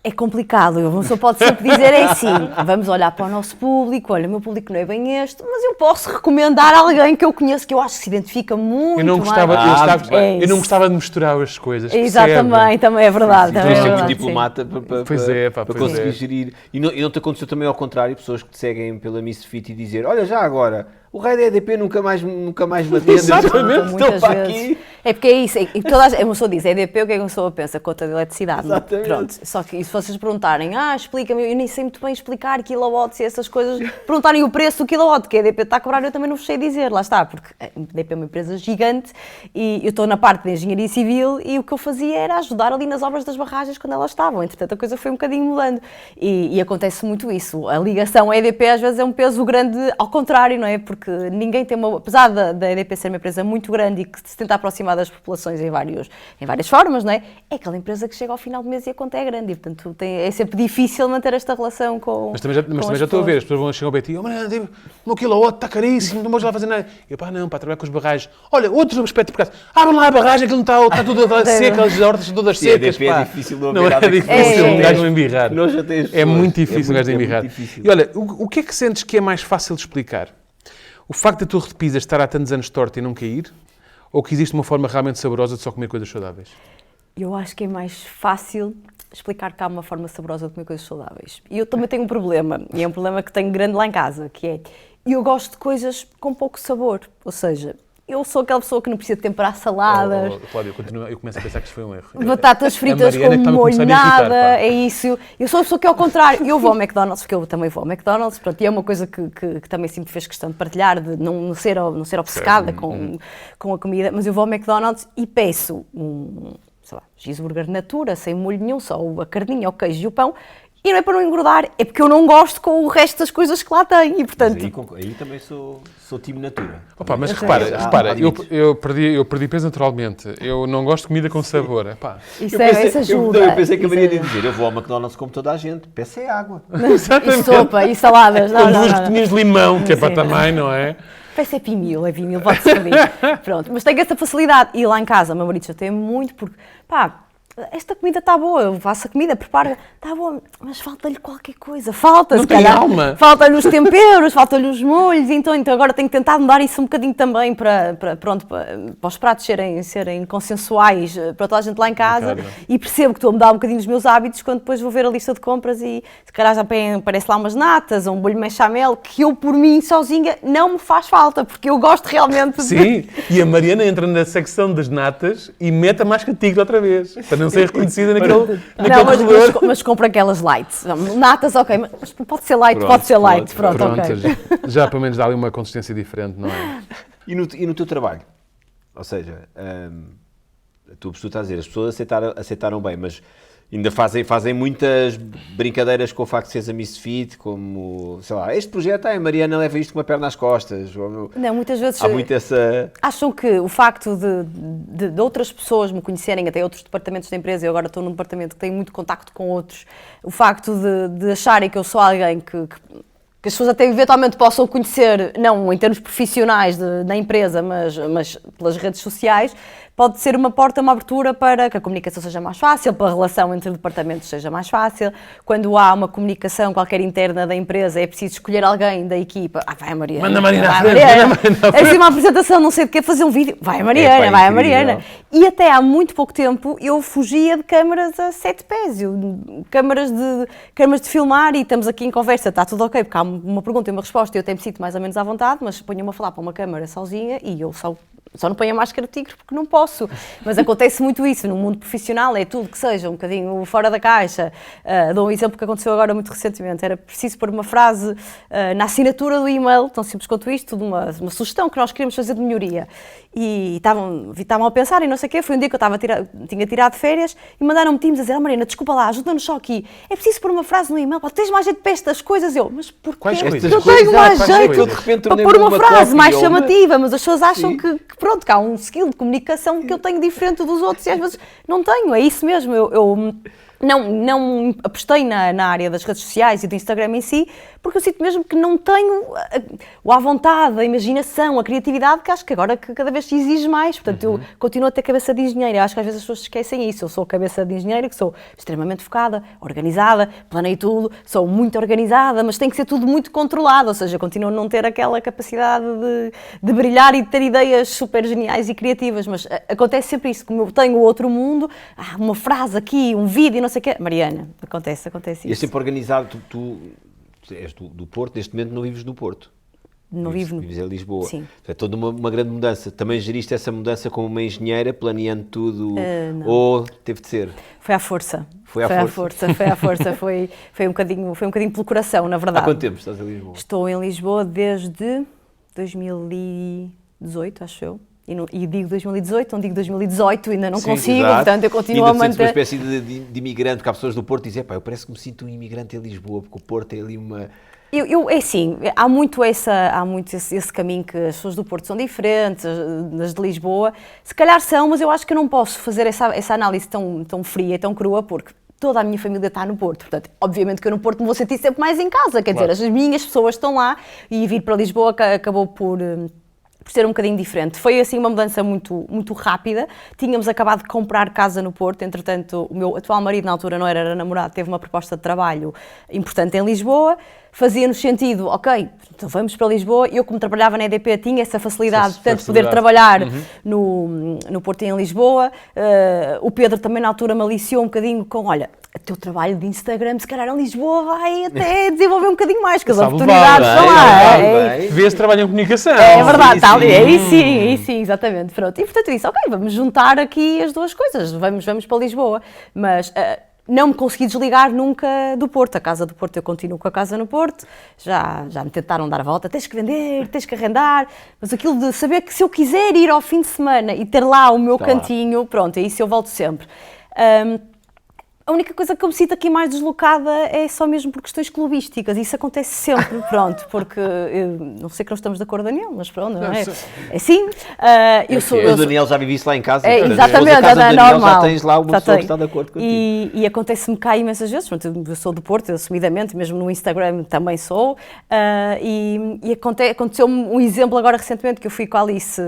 É complicado, uma pessoa pode sempre dizer assim, vamos olhar para o nosso público, olha, o meu público não é bem este, mas eu posso recomendar alguém que eu conheço, que eu acho que se identifica muito eu não gostava, mais. Eu não gostava de misturar as coisas. Exatamente, também é verdade. Tens de ser muito diplomata para conseguir gerir. E não te aconteceu também ao contrário, pessoas que te seguem pela Misfit e dizer, olha já agora, o raio da EDP nunca mais me atende. Exatamente, estou para aqui. É porque é isso, a pessoa diz, EDP, o que é que a pessoa pensa? Conta de eletricidade. Exatamente. Pronto, só que se vocês perguntarem, explica-me, eu nem sei muito bem explicar kilowatts e essas coisas, perguntarem o preço do kilowatt que a EDP está a cobrar, eu também não vos sei dizer, lá está, porque a EDP é uma empresa gigante e eu estou na parte de engenharia civil e o que eu fazia era ajudar ali nas obras das barragens quando elas estavam, entretanto a coisa foi um bocadinho mudando e acontece muito isso, a ligação à EDP às vezes é um peso grande ao contrário, não é? Porque ninguém tem apesar da EDP ser uma empresa muito grande e que se tenta aproximar das populações em várias formas, não é? É aquela empresa que chega ao final do mês e a conta é grande e, portanto, é sempre difícil manter esta relação com Mas também já estou a ver, as pessoas vão chegar ao BT, o meu kilowatt está caríssimo, não vou lá fazer nada. E eu, trabalhar com as barragens. Olha, outro aspecto por acaso, abram lá a barragem, aquilo não está tudo seca, as hortas estão todas secas. É difícil não é difícil um gajo embirrar. É muito difícil um gajo embirrar. E olha, o que é que sentes que é mais fácil de explicar? O facto da Torre de Pisa estar há tantos anos torta e não cair? Ou que existe uma forma realmente saborosa de só comer coisas saudáveis? Eu acho que é mais fácil explicar que há uma forma saborosa de comer coisas saudáveis. E eu também tenho um problema, e é um problema que tenho grande lá em casa, que é, eu gosto de coisas com pouco sabor, ou seja, eu sou aquela pessoa que não precisa de temperar saladas. Cláudio, eu começo a pensar que isso foi um erro. Batatas fritas com molho, nada, é isso. Eu sou a pessoa que é ao contrário. Eu vou ao McDonald's, porque eu também vou ao McDonald's, pronto, e é uma coisa que também sempre fez questão de partilhar, de não ser obcecada com a comida, mas eu vou ao McDonald's e peço cheeseburger natura, sem molho nenhum, só a carninha, o queijo e o pão. E não é para não engordar, é porque eu não gosto com o resto das coisas que lá tem e, portanto... Aí também sou time natura. Mas repara, eu perdi peso naturalmente, eu não gosto de comida com sabor. Isso ajuda. Eu pensei que eu ia dizer, eu vou ao McDonald's como toda a gente, peço é água. E sopa, e saladas. Com duas gotinhas de limão, que é para também, não é? Peço é vinil, pode-se pedir. Pronto, mas tenho essa facilidade. E lá em casa, o meu marido já tem muito, porque, esta comida está boa, eu faço a comida, preparo, está boa, mas falta-lhe qualquer coisa, falta, não se tem calhar, alma. falta-lhe os temperos, falta-lhe os molhos, então agora tenho que tentar mudar isso um bocadinho também para os pratos serem consensuais para toda a gente lá em casa, e percebo que estou a mudar um bocadinho os meus hábitos quando depois vou ver a lista de compras e se calhar já aparece lá umas natas ou um bolho bechamel que eu por mim sozinha não me faz falta, porque eu gosto realmente Sim, e a Mariana entra na secção das natas e mete a máscara de tigre outra vez, para não ser reconhecida naquele corredor. mas compro aquelas light. Natas, ok, mas pode ser light, Pronto, pode ser light, pronto, ok. Já pelo menos dá ali uma consistência diferente, não é? E no teu trabalho? Ou seja, tu estás a dizer, as pessoas aceitaram bem, mas ainda fazem muitas brincadeiras com o facto de seres a Misfit, como, sei lá, este projeto, a Mariana leva isto com uma perna às costas. Não, muitas vezes há muito essa... acham que o facto de outras pessoas me conhecerem, até outros departamentos da empresa, eu agora estou num departamento que tem muito contacto com outros, o facto de acharem que eu sou alguém que as pessoas até eventualmente possam conhecer, não em termos profissionais na empresa, mas pelas redes sociais, pode ser uma porta, uma abertura para que a comunicação seja mais fácil, para a relação entre departamentos seja mais fácil. Quando há uma comunicação qualquer interna da empresa, é preciso escolher alguém da equipa. Vai a Mariana. Manda a Mariana à vai a frente, Mariana. manda a Mariana à É assim uma apresentação, não sei de quê, fazer um vídeo. Vai a Mariana, vai a Mariana. E até há muito pouco tempo eu fugia de câmaras a 7 pés. Câmaras de filmar e estamos aqui em conversa, está tudo ok, porque há uma pergunta e uma resposta e eu até me sinto mais ou menos à vontade, mas ponho-me a falar para uma câmara sozinha e eu só não ponho a máscara de tigre porque não posso. Mas acontece muito isso no mundo profissional, é tudo que seja um bocadinho fora da caixa. Dou um exemplo que aconteceu agora muito recentemente. Era preciso pôr uma frase na assinatura do e-mail, tão simples quanto isto, de uma sugestão que nós queríamos fazer de melhoria. E estavam a pensar e não sei o quê. Foi um dia que eu tinha tirado férias e mandaram-me Teams a dizer: Mariana, desculpa lá, ajuda-nos só aqui. É preciso pôr uma frase no e-mail, tens mais jeito para estas coisas? Mas porquê? Quais coisas? Eu tenho mais jeito Eu de repente para pôr uma frase mais chamativa, mas as pessoas acham que há um skill de comunicação que eu tenho diferente dos outros e às vezes não tenho, é isso mesmo. Eu não apostei na área das redes sociais e do Instagram em si, porque eu sinto mesmo que não tenho a vontade, a imaginação, a criatividade, que acho que agora que cada vez se exige mais. Portanto, eu continuo a ter cabeça de engenheira. Acho que às vezes as pessoas esquecem isso. Eu sou a cabeça de engenheira, que sou extremamente focada, organizada, planeio tudo, sou muito organizada, mas tem que ser tudo muito controlado. Ou seja, continuo a não ter aquela capacidade de brilhar e de ter ideias super geniais e criativas. Mas acontece sempre isso. Como eu tenho outro mundo, uma frase aqui, um vídeo, não sei o quê. Mariana, acontece isso. E é sempre organizado, tu és do Porto, neste momento não vives no Porto. Não vives em Lisboa. Sim. É toda uma grande mudança. Também geriste essa mudança como uma engenheira, planeando tudo, ou teve de ser? Foi à força. Foi à força. Foi um bocadinho pelo coração, na verdade. Há quanto tempo estás em Lisboa? Estou em Lisboa desde 2018, acho eu. E digo 2018, não digo 2018, ainda não consigo, exato. Portanto eu continuo a manter... uma espécie de imigrante, porque há pessoas do Porto que dizem, eu parece que me sinto um imigrante em Lisboa, porque o Porto é ali uma... É assim, há muito esse caminho que as pessoas do Porto são diferentes das de Lisboa. Se calhar são, mas eu acho que eu não posso fazer essa análise tão fria e tão crua, porque toda a minha família está no Porto. Portanto, obviamente que eu no Porto me vou sentir sempre mais em casa, quer dizer, as minhas pessoas estão lá e vir para Lisboa acabou por ser um bocadinho diferente. Foi assim uma mudança muito, muito rápida. Tínhamos acabado de comprar casa no Porto, entretanto o meu atual marido na altura não era namorado, teve uma proposta de trabalho importante em Lisboa. Fazia-nos sentido, ok, então vamos para Lisboa. Eu, como trabalhava na EDP, tinha essa facilidade de poder trabalhar no Porto e em Lisboa. O Pedro também na altura me aliciou um bocadinho com, olha, o teu trabalho de Instagram, se calhar em Lisboa vai até desenvolver um bocadinho mais, porque as oportunidades estão lá. Vê-se trabalho em comunicação. É verdade, está ali, aí sim, exatamente. Pronto. E portanto disse, ok, vamos juntar aqui as duas coisas, vamos para Lisboa. Mas não me consegui desligar nunca do Porto. A casa do Porto, eu continuo com a casa no Porto, já me tentaram dar a volta, tens que vender, tens que arrendar, mas aquilo de saber que se eu quiser ir ao fim de semana e ter lá o meu cantinho, pronto, é isso eu volto sempre. A única coisa que eu me sinto aqui mais deslocada é só mesmo por questões clubísticas. Isso acontece sempre, pronto, porque não sei que não estamos de acordo, Daniel, mas pronto, não é? É assim. O Daniel já vive isso lá em casa. Exatamente, é normal. Já tens lá uma pessoa que está de acordo contigo. E acontece-me cá imensas vezes. Pronto, eu sou do Porto, assumidamente, mesmo no Instagram também sou. Aconteceu-me um exemplo agora recentemente que eu fui com a Alice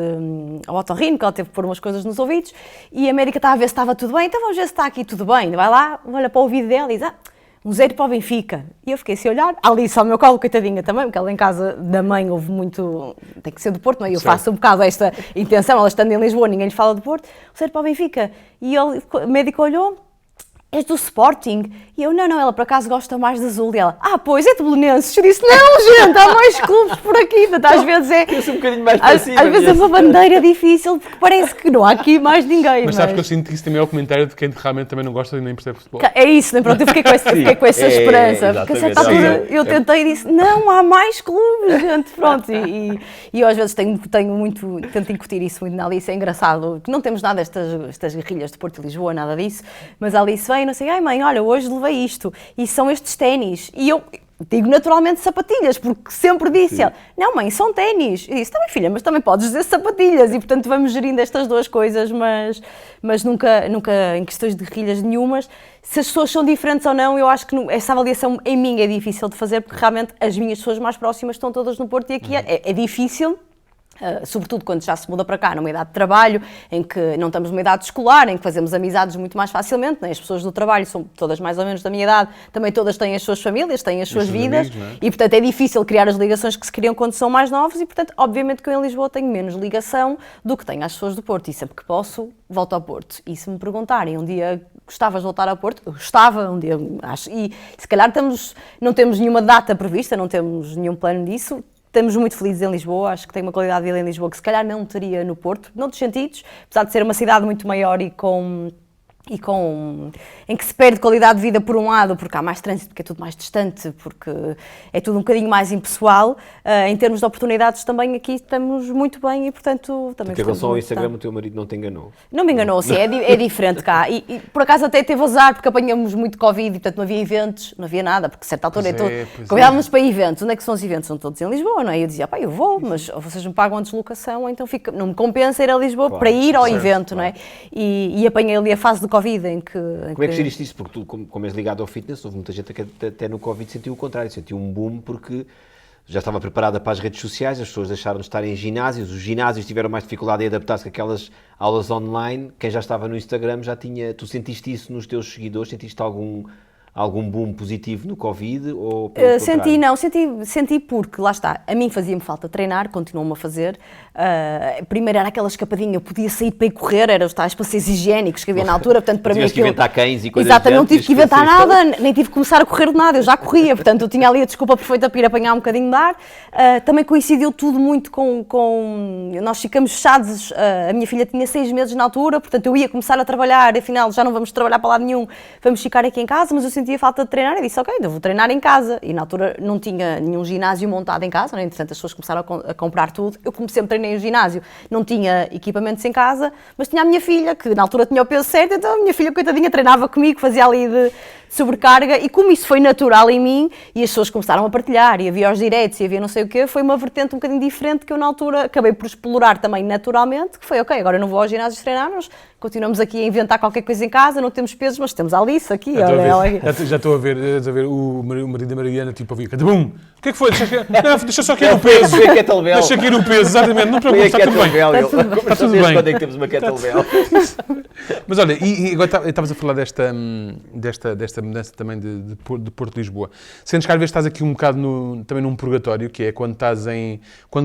ao otorrino, que ela teve que pôr umas coisas nos ouvidos, e a América estava a ver se estava tudo bem. Então vamos ver se está aqui tudo bem. Vai lá, olha para o ouvido dela e diz, 1-0 para o Benfica. E eu fiquei assim a olhar, a Alice ao meu colo, coitadinha também, porque ela em casa da mãe houve muito, tem que ser do Porto, não é? Eu faço um bocado esta intenção, ela estando em Lisboa, ninguém lhe fala do Porto, 1-0 para o Benfica. E o médico olhou, és do Sporting? E eu, não, ela por acaso gosta mais de azul. E ela, pois, é de Belenenses. Eu disse, não, gente, há mais clubes por aqui. Portanto, às vezes um bocadinho mais para cima, às vezes é uma bandeira difícil, porque parece que não há aqui mais ninguém. Mas sabes que eu sinto que isso também é o comentário de quem realmente também não gosta e nem percebe futebol. É isso, pronto, eu fiquei com essa esperança. Porque a certa altura eu tentei e disse, não, há mais clubes, gente, pronto. E eu às vezes tento incutir isso muito na Alice, é engraçado, que não temos nada estas guerrilhas de Porto e Lisboa, nada disso, mas a Alice vem, não sei, mãe, olha, hoje levei isto, e são estes ténis, e eu digo naturalmente sapatilhas, porque sempre disse ela, não mãe, são ténis, e disse, tá bem filha, mas também podes dizer sapatilhas, e portanto vamos gerindo estas duas coisas, mas nunca em questões de guerrilhas nenhumas. Se as pessoas são diferentes ou não, eu acho que essa avaliação em mim é difícil de fazer, porque realmente as minhas pessoas mais próximas estão todas no Porto, e aqui é difícil. Sobretudo quando já se muda para cá, numa idade de trabalho, em que não estamos numa idade escolar, em que fazemos amizades muito mais facilmente, né? As pessoas do trabalho são todas mais ou menos da minha idade, também todas têm as suas famílias, têm as suas vidas, amigos, e portanto é difícil criar as ligações que se criam quando são mais novos, e portanto, obviamente que eu em Lisboa tenho menos ligação do que tenho às pessoas do Porto, e sempre que posso, volto ao Porto. E se me perguntarem um dia, gostavas de voltar ao Porto? Eu gostava, um dia, acho, e se calhar não temos nenhuma data prevista, não temos nenhum plano disso. Estamos muito felizes em Lisboa, acho que tem uma qualidade de vida em Lisboa que se calhar não teria no Porto, noutros sentidos, apesar de ser uma cidade muito maior em que se perde qualidade de vida por um lado, porque há mais trânsito, porque é tudo mais distante, porque é tudo um bocadinho mais impessoal. Em termos de oportunidades também aqui estamos muito bem e portanto também... Em relação ao Instagram, o teu marido não te enganou? Não me enganou, sim, é diferente cá. E por acaso até teve azar, porque apanhamos muito Covid e portanto não havia eventos, não havia nada, porque a certa altura convidávamos para eventos. Onde é que são os eventos? São todos em Lisboa, não é? E eu dizia, eu vou, mas vocês me pagam a deslocação, então não me compensa ir a Lisboa para ir ao evento, não é? E apanhei ali a fase de Covid em que... Como é que geriste isso? Porque tu, como és ligado ao fitness, houve muita gente que até no Covid sentiu o contrário, sentiu um boom porque já estava preparada para as redes sociais, as pessoas deixaram de estar em ginásios, os ginásios tiveram mais dificuldade em adaptar-se àquelas aulas online, quem já estava no Instagram já tinha... Tu sentiste isso nos teus seguidores? Sentiste algum boom positivo no Covid? Ou Senti porque, lá está, a mim fazia-me falta treinar, continuou-me a fazer. Primeiro era aquela escapadinha, eu podia sair para ir correr, eram os tais passeios higiênicos que havia na altura, portanto para mim tiveste que inventar cães e coisas. Exatamente, não tive que inventar nada, nem tive que começar a correr de nada, eu já corria, portanto eu tinha ali a desculpa perfeita para ir apanhar um bocadinho de ar. Também coincidiu tudo muito com... Nós ficamos fechados, a minha filha tinha 6 meses na altura, portanto eu ia começar a trabalhar, afinal já não vamos trabalhar para lado nenhum, vamos ficar aqui em casa, mas eu sentia falta de treinar e disse, ok, eu vou treinar em casa. E na altura não tinha nenhum ginásio montado em casa, né? Entretanto as pessoas começaram a comprar tudo. Eu, como sempre treinei no ginásio, não tinha equipamentos em casa, mas tinha a minha filha, que na altura tinha o peso certo, então a minha filha, coitadinha, treinava comigo, fazia ali de sobrecarga, e como isso foi natural em mim, e as pessoas começaram a partilhar, e havia os diretos, e havia não sei o quê, foi uma vertente um bocadinho diferente que eu na altura acabei por explorar também naturalmente, que foi, ok, agora eu não vou ao ginásio treinar, nós continuamos aqui a inventar qualquer coisa em casa, não temos pesos, mas temos a Alice aqui, olha ela aqui. Já estou a ver o marido da Mariana, tipo, a vir, cadabum, o que é que foi? Deixa só cair o peso. Deixa cair o peso, exatamente, não te preocupes, está tudo bem. Está tudo bem. Quando é que temos uma kettlebell? Mas olha, e agora estavas a falar desta mudança também de Porto de Lisboa. Sentes que às vezes estás aqui um bocado também num purgatório, que é quando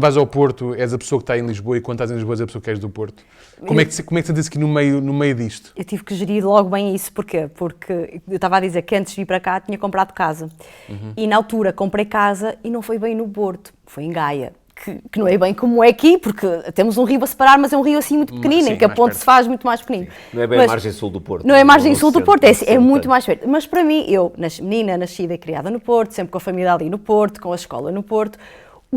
vais ao Porto és a pessoa que está em Lisboa e quando estás em Lisboa és a pessoa que és do Porto. Como é que te sentes aqui no meio disto? Eu tive que gerir logo bem isso, porquê? Porque eu estava a dizer que antes de vir para cá tinha comprado casa. E na altura comprei casa e não foi bem no Porto, foi em Gaia. Que não é bem como é aqui, porque temos um rio a separar, mas é um rio assim muito pequenino, em que a ponte se faz muito mais pequenino. Não é bem a margem sul do Porto. Não é a margem sul do Porto, é muito mais perto. Mas para mim, eu, menina, nascida e criada no Porto, sempre com a família ali no Porto, com a escola no Porto,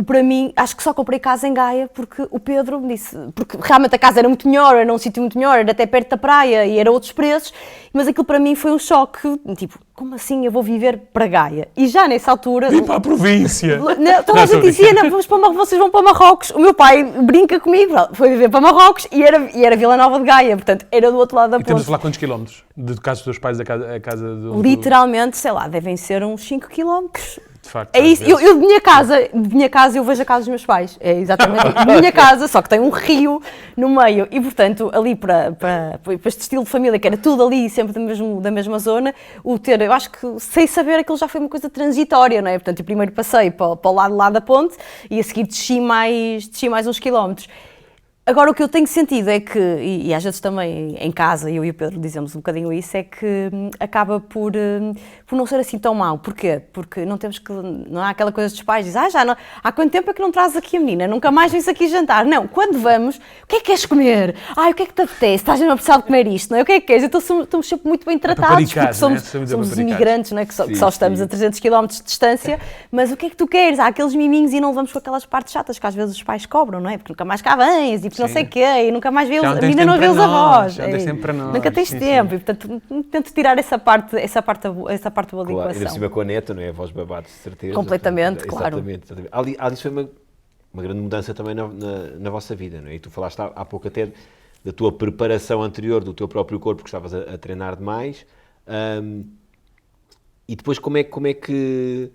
para mim, acho que só comprei casa em Gaia porque o Pedro me disse, porque realmente a casa era muito melhor, era num sítio muito melhor, era até perto da praia e era outros preços, mas aquilo para mim foi um choque, tipo, como assim eu vou viver para Gaia? E já nessa altura... Vim para a província! Toda a gente dizia, não, vocês vão para Marrocos. O meu pai brinca comigo, foi viver para Marrocos e era Vila Nova de Gaia, portanto, era do outro lado da ponte. E estamos a falar quantos quilómetros? De casa dos teus pais a casa do... Literalmente, sei lá, devem ser uns 5 quilómetros. De facto, é isso, eu de minha casa eu vejo a casa dos meus pais, é exatamente isso. De minha casa, só que tem um rio no meio e, portanto, ali para este estilo de família, que era tudo ali, sempre da mesma zona, eu acho que, sem saber, aquilo já foi uma coisa transitória, não é? Portanto, eu primeiro passei para o lado lá da ponte e a seguir desci mais uns quilómetros. Agora, o que eu tenho sentido é que, e às vezes também em casa, eu e o Pedro dizemos um bocadinho isso, é que acaba por não ser assim tão mau. Porquê? Porque não há aquela coisa dos pais, dizem, há quanto tempo é que não trazes aqui a menina? Nunca mais vens aqui jantar. Não, quando vamos, o que é que queres comer? O que é que te apetece? Estás a precisar de comer isto, não é? O que é que queres? Então estamos sempre muito bem tratados, porque somos imigrantes, não é? Que só estamos a 300 km de distância, mas o que é que tu queres? Há aqueles miminhos e não vamos com aquelas partes chatas que às vezes os pais cobram, não é? Porque nunca mais cá vens e não sei o quê, e nunca mais vês, a menina não vê os avós. Nunca tens tempo, e portanto tento tirar essa parte boa da equação. Ainda por cima com a neta, não é? Avós babados, de certeza. Completamente, claro. Exatamente. Alice foi uma grande mudança também na vossa vida, não é? E tu falaste há pouco até da tua preparação anterior, do teu próprio corpo, que estavas a treinar demais. E depois como é que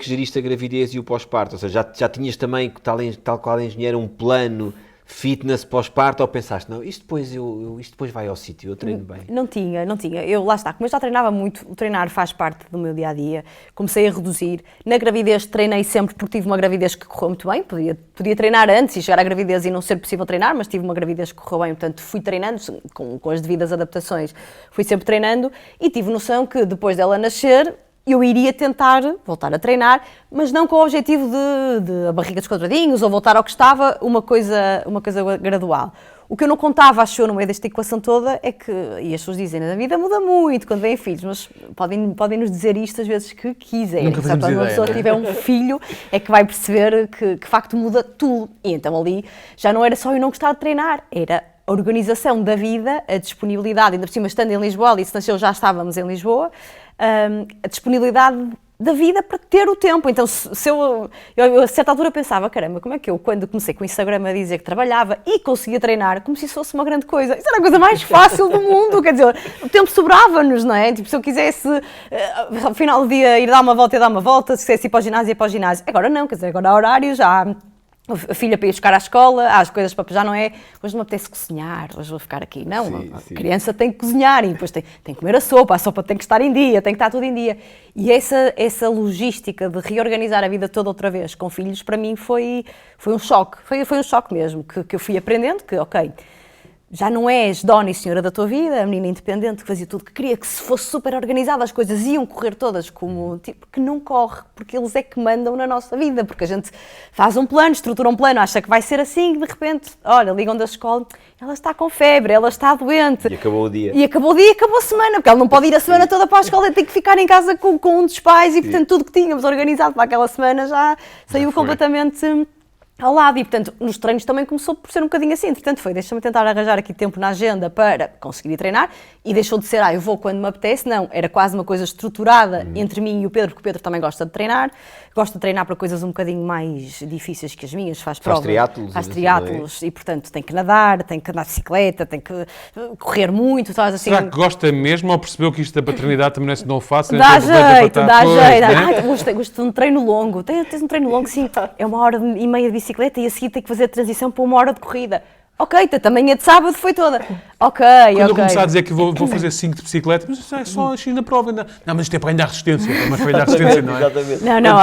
geriste a gravidez e o pós-parto? Ou seja, já tinhas também, tal qual engenheiro, um plano fitness pós-parto, ou pensaste, não, isto depois vai ao sítio, eu treino bem? Não tinha. Eu, lá está, como eu já treinava muito, o treinar faz parte do meu dia-a-dia, comecei a reduzir. Na gravidez treinei sempre porque tive uma gravidez que correu muito bem, podia treinar antes e chegar à gravidez e não ser possível treinar, mas tive uma gravidez que correu bem, portanto fui treinando, com as devidas adaptações, fui sempre treinando e tive noção que depois dela nascer, eu iria tentar voltar a treinar, mas não com o objetivo de a barriga dos quadradinhos ou voltar ao que estava, uma coisa gradual. O que eu não contava, acho eu, no meio desta equação toda, é que, e as pessoas dizem, a vida muda muito quando vêm filhos, mas podem nos dizer isto às vezes que quiserem. Nunca fazemos quando uma pessoa tiver um filho, é que vai perceber que de facto muda tudo. E então ali já não era só eu não gostar de treinar, era a organização da vida, a disponibilidade, ainda por cima estando em Lisboa, ali se nasceu já estávamos em Lisboa, a disponibilidade da vida para ter o tempo. Então, eu a certa altura pensava, caramba, como é que eu, quando comecei com o Instagram a dizer que trabalhava e conseguia treinar, como se isso fosse uma grande coisa. Isso era a coisa mais fácil do mundo, quer dizer, o tempo sobrava-nos, não é? Tipo, se eu quisesse, ao final do dia, ir dar uma volta, ia dar uma volta, se quisesse ir para o ginásio, ia para o ginásio. Agora não, quer dizer, agora há horário, já a filha para ir buscar à escola, as coisas para já não é, hoje não me apetece cozinhar, hoje vou ficar aqui. Não, a criança tem que cozinhar e depois tem que comer a sopa tem que estar em dia, tem que estar tudo em dia. E essa logística de reorganizar a vida toda outra vez com filhos, para mim foi um choque, foi um choque mesmo, que eu fui aprendendo que, ok, já não és dona e senhora da tua vida, a menina independente que fazia tudo que queria, que se fosse super organizada as coisas iam correr todas como, tipo, que não corre, porque eles é que mandam na nossa vida, porque a gente faz um plano, estrutura um plano, acha que vai ser assim, de repente, olha, ligam da escola, ela está com febre, ela está doente. E acabou o dia. E acabou a semana, porque ela não pode ir a semana toda para a escola, tem que ficar em casa com um dos pais e, portanto, tudo que tínhamos organizado para aquela semana já saiu completamente ao lado e, portanto, nos treinos também começou por ser um bocadinho assim. Portanto, deixa-me tentar arranjar aqui tempo na agenda para conseguir ir treinar e deixou de ser, eu vou quando me apetece. Não, era quase uma coisa estruturada entre mim e o Pedro, porque o Pedro também gosta de treinar para coisas um bocadinho mais difíceis que as minhas, faz triatlos e, portanto, tem que nadar, tem que andar de bicicleta, tem que correr muito. Assim. Será que gosta mesmo ou percebeu que isto da paternidade também não é assim tão fácil? Dá jeito. Gosto de um treino longo. Tens um treino longo, sim, é 1h30 de bicicleta e a seguir tem que fazer a transição para 1 hora de corrida. Ok, também a de sábado foi toda. Ok. Quando eu começar a dizer que vou fazer 5 de bicicleta, mas isso é só assim na prova. Não, mas isto é para ganhar resistência. Mas para ganhar resistência, não é? Exatamente. Não,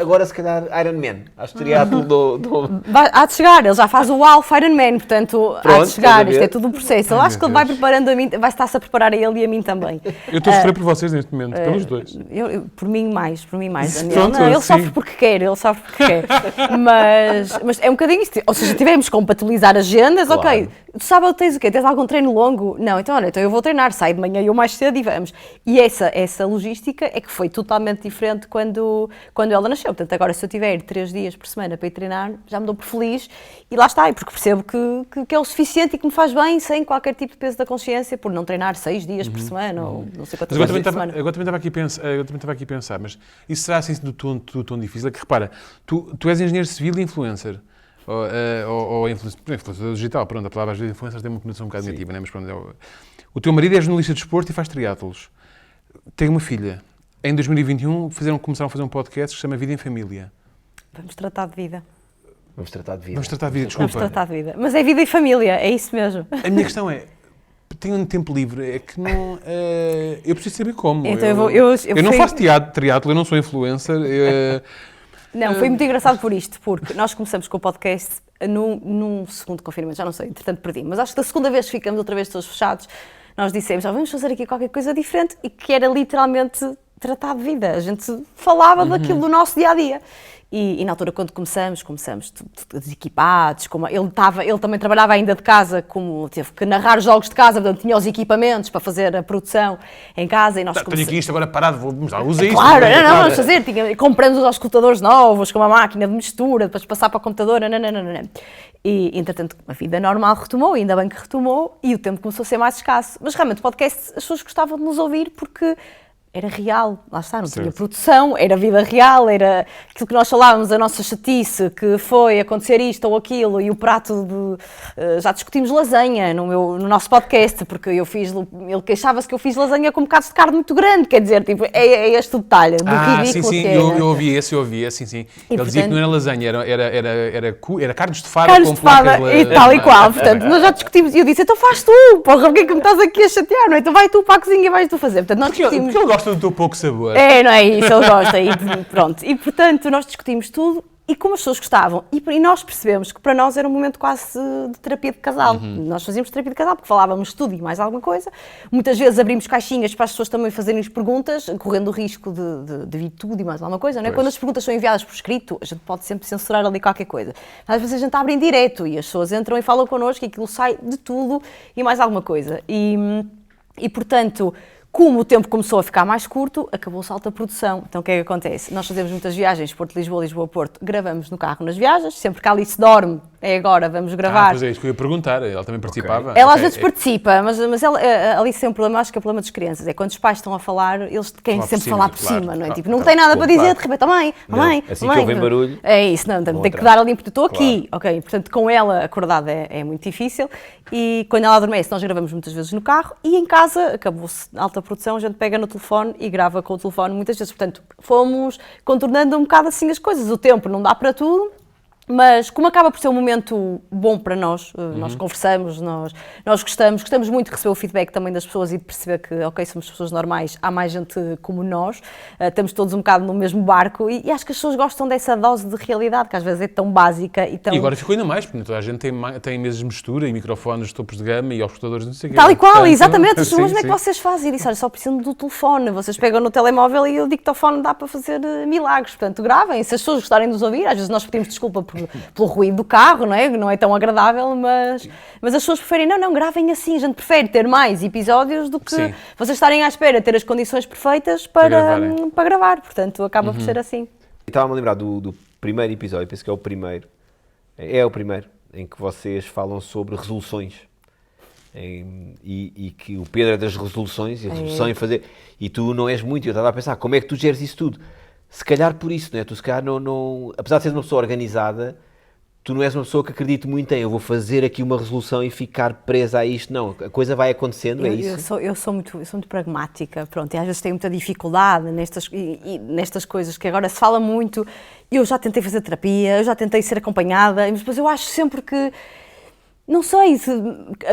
agora se calhar Ironman. Acho que triatlo do... Há de chegar, ele já faz o Alpha Ironman, portanto, há de chegar. Isto é tudo um processo. Eu acho que ele vai preparando a mim, vai estar-se a preparar a ele e a mim também. Eu estou a sofrer por vocês neste momento, pelos dois. Por mim mais, Daniel. Pronto, não, ele sofre porque quer, Mas é um bocadinho isto. Ou seja, tivemos que compatibilizar agenda agendas, Claro. ok. Tu sábado tens o quê? Tens algum treino longo? Não, então olha, então eu vou treinar, saio de manhã e eu mais cedo e vamos. E essa logística é que foi totalmente diferente quando ela nasceu. Portanto, agora se eu tiver 3 dias por semana para ir treinar, já me dou por feliz e lá está, porque percebo que é o suficiente e que me faz bem sem qualquer tipo de peso da consciência por não treinar 6 dias por semana ou não sei quantas Mas vezes por semana. agora também estava aqui a pensar, mas isso será assim do tom difícil? É que repara, tu és engenheiro civil e influencer. Ou influenciador digital, pronto, a palavra às vezes influencer tem uma conotação um bocado negativa, né? Mas pronto, o teu marido é jornalista de desporto e faz triatlos. Tem uma filha. Em 2021 começaram a fazer um podcast que se chama Vida em Família. Vamos tratar de vida. Vamos tratar de vida. Vamos tratar de vida, desculpa. Vamos tratar de vida. Mas é vida e família, é isso mesmo. A minha questão é, tenho um tempo livre, é que não... eu preciso saber como. Então eu não faço triatlo, eu não sou influencer. Não, foi muito engraçado por isto, porque nós começamos com o podcast num segundo confinamento, já não sei, entretanto perdi, mas acho que da segunda vez que ficamos outra vez todos fechados, nós dissemos, vamos fazer aqui qualquer coisa diferente e que era literalmente tratar de vida. A gente falava daquilo do nosso dia-a-dia. E na altura, quando começamos desequipados, ele também trabalhava ainda de casa, como teve que narrar jogos de casa, portanto tinha os equipamentos para fazer a produção em casa e nós Tenho aqui isto agora parado, vamos lá, usa isto. Claro, vamos fazer, compramos os auscultadores novos, com uma máquina de mistura, depois passar para o computador, E, entretanto, a vida normal retomou, ainda bem que retomou, e o tempo começou a ser mais escasso. Mas realmente o podcast, as pessoas gostavam de nos ouvir porque era real, lá está, não tinha produção, era vida real, era aquilo que nós falávamos, a nossa chatice, que foi acontecer isto ou aquilo, e o prato de... já discutimos lasanha no nosso podcast, porque ele queixava-se que eu fiz lasanha com bocados de carne muito grande, quer dizer, tipo, é este o detalhe do ridículo sim, que é. eu ouvi esse, sim. Ele dizia que não era lasanha, era carnes de fada Carnes com de fada placas... e tal e qual, portanto, nós já discutimos, e eu disse, então faz tu, porra, porque é que me estás aqui a chatear, não é? Então vai tu para a cozinha e vais tu fazer, portanto, nós discutimos... Porque ele gosta do teu pouco sabor. Não é isso, ele gosta, e pronto. E portanto, nós discutimos tudo e como as pessoas gostavam. E nós percebemos que para nós era um momento quase de terapia de casal. Nós fazíamos terapia de casal porque falávamos tudo e mais alguma coisa. Muitas vezes abrimos caixinhas para as pessoas também fazerem-nos perguntas, correndo o risco de vir tudo e mais alguma coisa, não é? Quando as perguntas são enviadas por escrito, a gente pode sempre censurar ali qualquer coisa. Mas às vezes a gente abre em direto e as pessoas entram e falam connosco e aquilo sai de tudo e mais alguma coisa. E portanto... Como o tempo começou a ficar mais curto, acabou-se a alta produção. Então o que é que acontece? Nós fazemos muitas viagens, Porto-Lisboa, Lisboa-Porto, gravamos no carro nas viagens, sempre que a Alice dorme, agora, vamos gravar. Pois é, isso que eu ia perguntar, ela também participava? Ela às vezes participa, mas a Alice tem um problema, acho que é o problema das crianças, é quando os pais estão a falar, eles querem sempre falar por cima, não é? Tipo, não tem nada para dizer, de repente, mãe, assim que ouvem barulho... É isso, não, tem que dar ali, porque estou aqui, ok? Portanto, com ela acordada é muito difícil e quando ela adormece, nós gravamos muitas vezes no carro e em casa, acabou-se a alta produção, a gente pega no telefone e grava com o telefone muitas vezes, portanto, fomos contornando um bocado assim as coisas, o tempo não dá para tudo. Mas como acaba por ser um momento bom para nós, nós conversamos, nós gostamos muito de receber o feedback também das pessoas e de perceber que, ok, somos pessoas normais, há mais gente como nós, estamos todos um bocado no mesmo barco e acho que as pessoas gostam dessa dose de realidade, que às vezes é tão básica e tão... E agora ficou ainda mais, porque toda a gente tem mesas de mistura e microfones, topos de gama e auscultadores, não sei o quê. Tal e qual, Portanto, exatamente, mas sim, como é que sim. vocês fazem? Eu disse, olha, só precisam do telefone, vocês pegam no telemóvel e o dictofone dá para fazer milagres, portanto, gravem, se as pessoas gostarem de nos ouvir, às vezes nós pedimos desculpa pelo ruído do carro, não é? Não é tão agradável, mas as pessoas preferem, não, gravem assim, a gente prefere ter mais episódios do que Sim. vocês estarem à espera, ter as condições perfeitas para gravar, portanto, acaba por ser assim. Estava-me a lembrar do primeiro episódio, penso que é o primeiro, em que vocês falam sobre resoluções. E que o Pedro é das resoluções, e a resolução em fazer, e tu não és muito, eu estava a pensar, como é que tu geres isso tudo? Se calhar por isso, não é? Tu se calhar não, apesar de seres uma pessoa organizada, tu não és uma pessoa que acredite muito em eu vou fazer aqui uma resolução e ficar presa a isto, não, a coisa vai acontecendo, é isso? Eu sou muito pragmática, pronto, e às vezes tenho muita dificuldade nestas coisas que agora se fala muito. Eu já tentei fazer terapia, eu já tentei ser acompanhada, mas depois eu acho sempre que, não sei,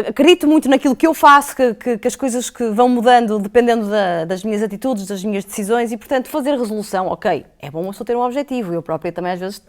acredito muito naquilo que eu faço, que as coisas que vão mudando dependendo das minhas atitudes, das minhas decisões e, portanto, fazer resolução, ok, é bom eu só ter um objetivo, eu própria também às vezes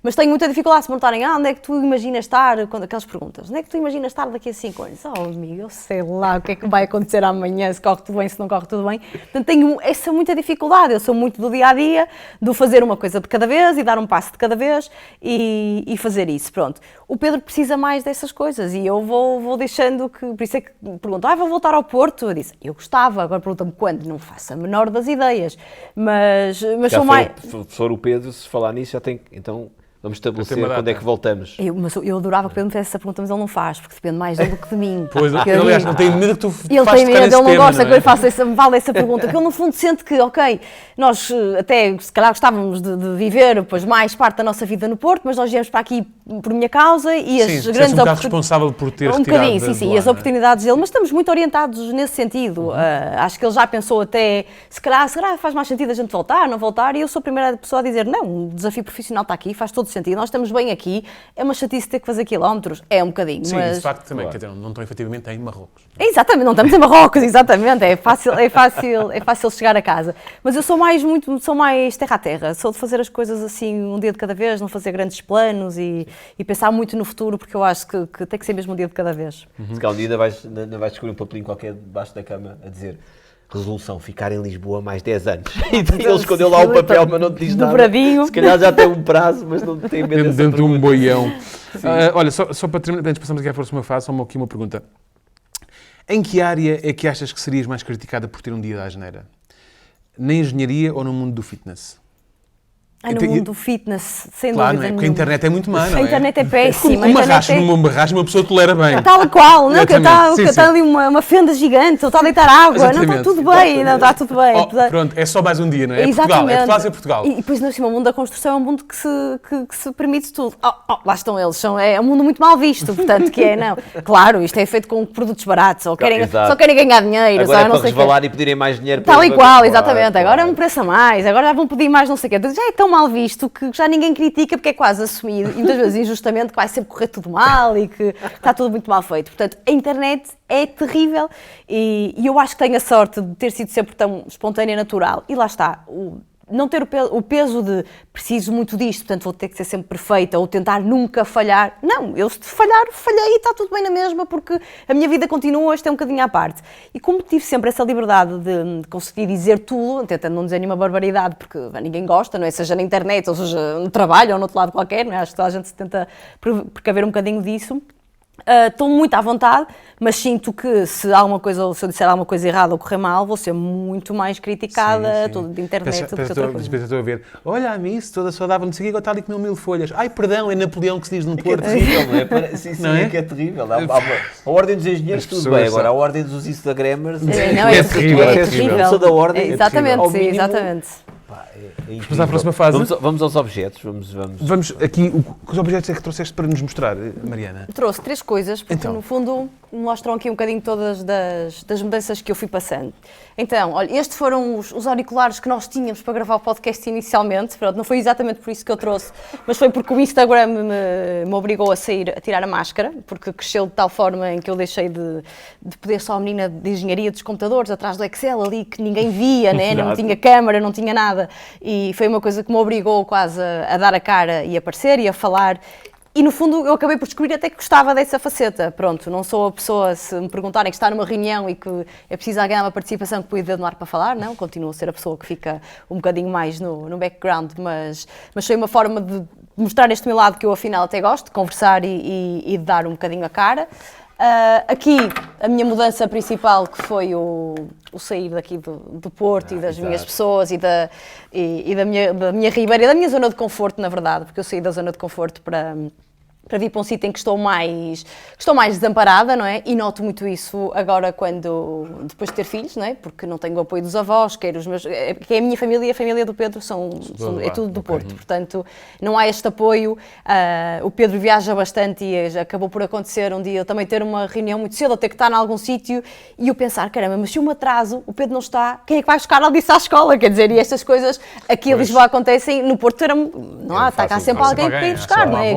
mas tenho muita dificuldade se me perguntarem, onde é que tu imaginas estar, quando aquelas perguntas, onde é que tu imaginas estar daqui a 5 anos? Oh, amigo, eu sei lá o que é que vai acontecer amanhã, se corre tudo bem, se não corre tudo bem. Portanto, tenho essa muita dificuldade, eu sou muito do dia-a-dia, do fazer uma coisa de cada vez e dar um passo de cada vez e fazer isso, pronto. O Pedro precisa mais dessas coisas e eu vou deixando que, por isso é que me perguntam, vou voltar ao Porto? Eu disse, eu gostava, agora perguntam-me quando, não faço a menor das ideias, mas sou mais... Professor, o Pedro, se falar nisso, já tem, então vamos estabelecer quando é que voltamos. Eu adorava que o Pedro me fizesse essa pergunta, mas ele não faz, porque depende mais dele do que de mim. Pois, aliás, não tem medo que tu faças ele tem medo, ele não tema, gosta que eu lhe faça é? essa pergunta, porque ele no fundo sente que, ok, nós até se calhar gostávamos de viver pois, mais parte da nossa vida no Porto, mas nós viemos para aqui por minha causa e as sim, grandes oportunidades... responsável por ter um bocadinho, sim, e as oportunidades dele, mas estamos muito orientados nesse sentido. Acho que ele já pensou até, se calhar faz mais sentido a gente voltar, não voltar, e eu sou a primeira pessoa a dizer, não, o desafio profissional está aqui, faz todo sentido, nós estamos bem aqui, é uma chatice ter que fazer quilómetros, é um bocadinho. Sim, mas... de facto também, quer dizer, não estão efetivamente em Marrocos. Exatamente, não estamos em Marrocos, exatamente, é fácil chegar a casa. Mas eu sou mais terra a terra, sou de fazer as coisas assim um dia de cada vez, não fazer grandes planos e pensar muito no futuro, porque eu acho que tem que ser mesmo um dia de cada vez. Se calhar um dia ainda vais descobrir um papelinho qualquer debaixo da cama a dizer resolução, ficar em Lisboa mais 10 anos. E ele escondeu lá o papel, mas não te diz nada. Dobradinho. Se calhar já tem um prazo, mas não tem medo dentro de um boião. Olha, só para terminar, antes passamos aqui à próxima fase, só aqui uma pergunta. Em que área é que achas que serias mais criticada por ter um dia da asneira? Na engenharia ou no mundo do fitness? No mundo do fitness, sem claro, dúvida. Porque a internet é muito má, não é? A internet é péssima. Uma barragem, uma pessoa tolera bem. Tal qual, não? Que está ali uma fenda gigante, ou está a deitar água, não está tudo bem, não está tudo bem. Pronto, é só mais um dia, não é? Exatamente. Portugal ser Portugal. E depois, no cima, o mundo da construção é um mundo que se permite tudo. Lá estão eles, é um mundo muito mal visto, portanto, que é, não. Claro, isto é feito com produtos baratos, só querem ganhar dinheiro. Agora só é não para sei resvalar e pedirem mais dinheiro. Tal e qual, exatamente. Agora é um preço a mais, agora já vão pedir mais não sei o quê. Já é tão mal visto que já ninguém critica porque é quase assumido, e muitas vezes injustamente, que vai sempre correr tudo mal e que está tudo muito mal feito. Portanto, a internet é terrível e eu acho que tenho a sorte de ter sido sempre tão espontânea e natural. E lá está, não ter o peso de preciso muito disto, portanto vou ter que ser sempre perfeita ou tentar nunca falhar. Não, eu se falhar, falhei e está tudo bem na mesma porque a minha vida continua, isto é um bocadinho à parte. E como tive sempre essa liberdade de conseguir dizer tudo, tentando não dizer nenhuma barbaridade, porque ninguém gosta, não é? Seja na internet ou seja no trabalho ou no outro lado qualquer, não é? Acho que toda a gente se tenta precaver um bocadinho disso. Estou muito à vontade, mas sinto que se eu disser alguma coisa errada ou correr mal, vou ser muito mais criticada, tudo de internet. Estou a ver, olha a Miss, toda saudável, não sei o que, agora está ali com 1000 folhas. Ai, perdão, é Napoleão que se diz no Porto. É terrível, não é? Que é terrível. A ordem dos engenheiros, tudo bem, agora a ordem dos Instagrammers é terrível. Eu sou da ordem. Exatamente, sim, exatamente. Vamos à próxima fase. Vamos aos objetos. Vamos aqui. Que objetos é que trouxeste para nos mostrar, Mariana? Trouxe 3 coisas, porque no fundo mostram aqui um bocadinho todas das mudanças que eu fui passando. Então, olha, estes foram os auriculares que nós tínhamos para gravar o podcast inicialmente. Pronto, não foi exatamente por isso que eu trouxe, mas foi porque o Instagram me obrigou a sair, a tirar a máscara, porque cresceu de tal forma em que eu deixei de poder só a menina de engenharia dos computadores, atrás do Excel ali, que ninguém via, né? Não tinha câmara, não tinha nada. E foi uma coisa que me obrigou quase a dar a cara e a aparecer e a falar. E no fundo eu acabei por descobrir até que gostava dessa faceta. Pronto, não sou a pessoa, se me perguntarem que está numa reunião e que é preciso alguém uma participação que põe o dedo no ar para falar, não, continuo a ser a pessoa que fica um bocadinho mais no background, mas foi uma forma de mostrar este meu lado que eu afinal até gosto, de conversar e de dar um bocadinho a cara. Aqui a minha mudança principal, que foi o sair daqui do Porto e das minhas pessoas e da minha ribeira e da minha zona de conforto, na verdade, porque eu saí da zona de conforto para vir para um sítio em que estou mais desamparada, não é? E noto muito isso agora depois de ter filhos, não é? Porque não tenho o apoio dos avós, que é a minha família e a família do Pedro é tudo do Porto, portanto não há este apoio. O Pedro viaja bastante e acabou por acontecer um dia eu também ter uma reunião muito cedo, ou ter que estar em algum sítio e eu pensar, caramba, mas se eu me atraso, o Pedro não está, quem é que vai buscar alguém à escola? Quer dizer, e estas coisas aqui em Lisboa acontecem, no Porto está cá sempre alguém para ir buscar, não é?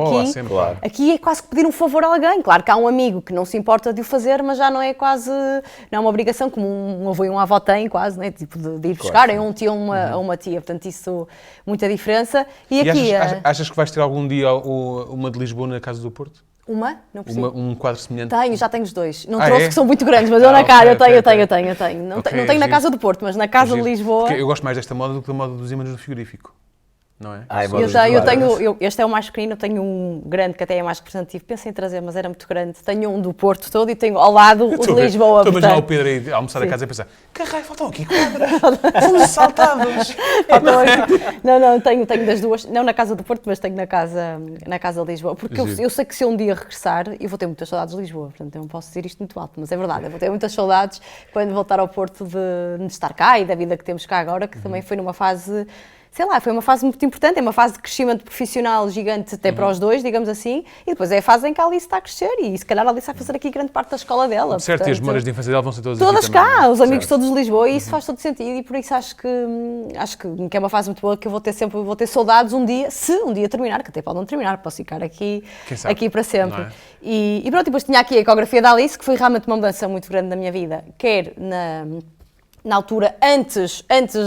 Aqui, Aqui é quase que pedir um favor a alguém. Claro que há um amigo que não se importa de o fazer, mas já não é quase, não é uma obrigação como um avô e um avó têm quase, né? Tipo de ir buscar, é um tio ou uma tia, portanto isso, muita diferença. E aqui... achas que vais ter algum dia uma de Lisboa na Casa do Porto? Não percebo. Um quadro semelhante? Já tenho os dois. Não trouxe, que são muito grandes, mas eu tenho. Não tenho na Casa do Porto, mas na Casa de Lisboa... Porque eu gosto mais desta moda do que da moda dos ímãs do frigorífico. Não é? Este é o mais pequenino, eu tenho um grande que até é mais representativo, pensei em trazer, mas era muito grande. Tenho um do Porto todo e tenho ao lado o de Lisboa. Estou a imaginar o Pedro aí a almoçar a casa e pensar, caralho, faltam aqui quadras, fomos assaltados. Não, tenho das duas, não na Casa do Porto, mas tenho na casa de Lisboa, porque eu sei que se eu um dia regressar, eu vou ter muitas saudades de Lisboa, portanto eu não posso dizer isto muito alto, mas é verdade, eu vou ter muitas saudades quando voltar ao Porto de estar cá e da vida que temos cá agora, que também foi numa fase... Sei lá, foi uma fase muito importante, é uma fase de crescimento profissional gigante até para os dois, digamos assim, e depois é a fase em que a Alice está a crescer e se calhar a Alice vai fazer aqui grande parte da escola dela. Certo, portanto, e as memórias de infância dela vão ser todas cá, também, os amigos todos de Lisboa e isso faz todo sentido e por isso acho que é uma fase muito boa que eu vou ter saudades um dia, se um dia terminar, que até pode não terminar, posso ficar aqui para sempre. É? E pronto, depois tinha aqui a ecografia da Alice, que foi realmente uma mudança muito grande na minha vida, quer na altura, antes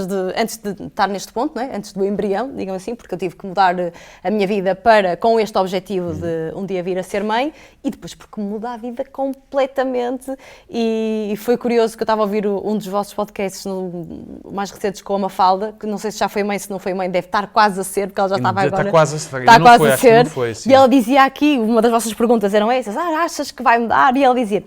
de estar neste ponto, não é? Antes do embrião, digamos assim, porque eu tive que mudar a minha vida com este objetivo de um dia vir a ser mãe, e depois porque muda a vida completamente, e foi curioso que eu estava a ouvir um dos vossos podcasts mais recentes com a Mafalda, que não sei se já foi mãe, se não foi mãe, deve estar quase a ser, porque ela já estava agora... Está quase a ser. E ela dizia aqui, uma das vossas perguntas eram essas, achas que vai mudar? E ela dizia...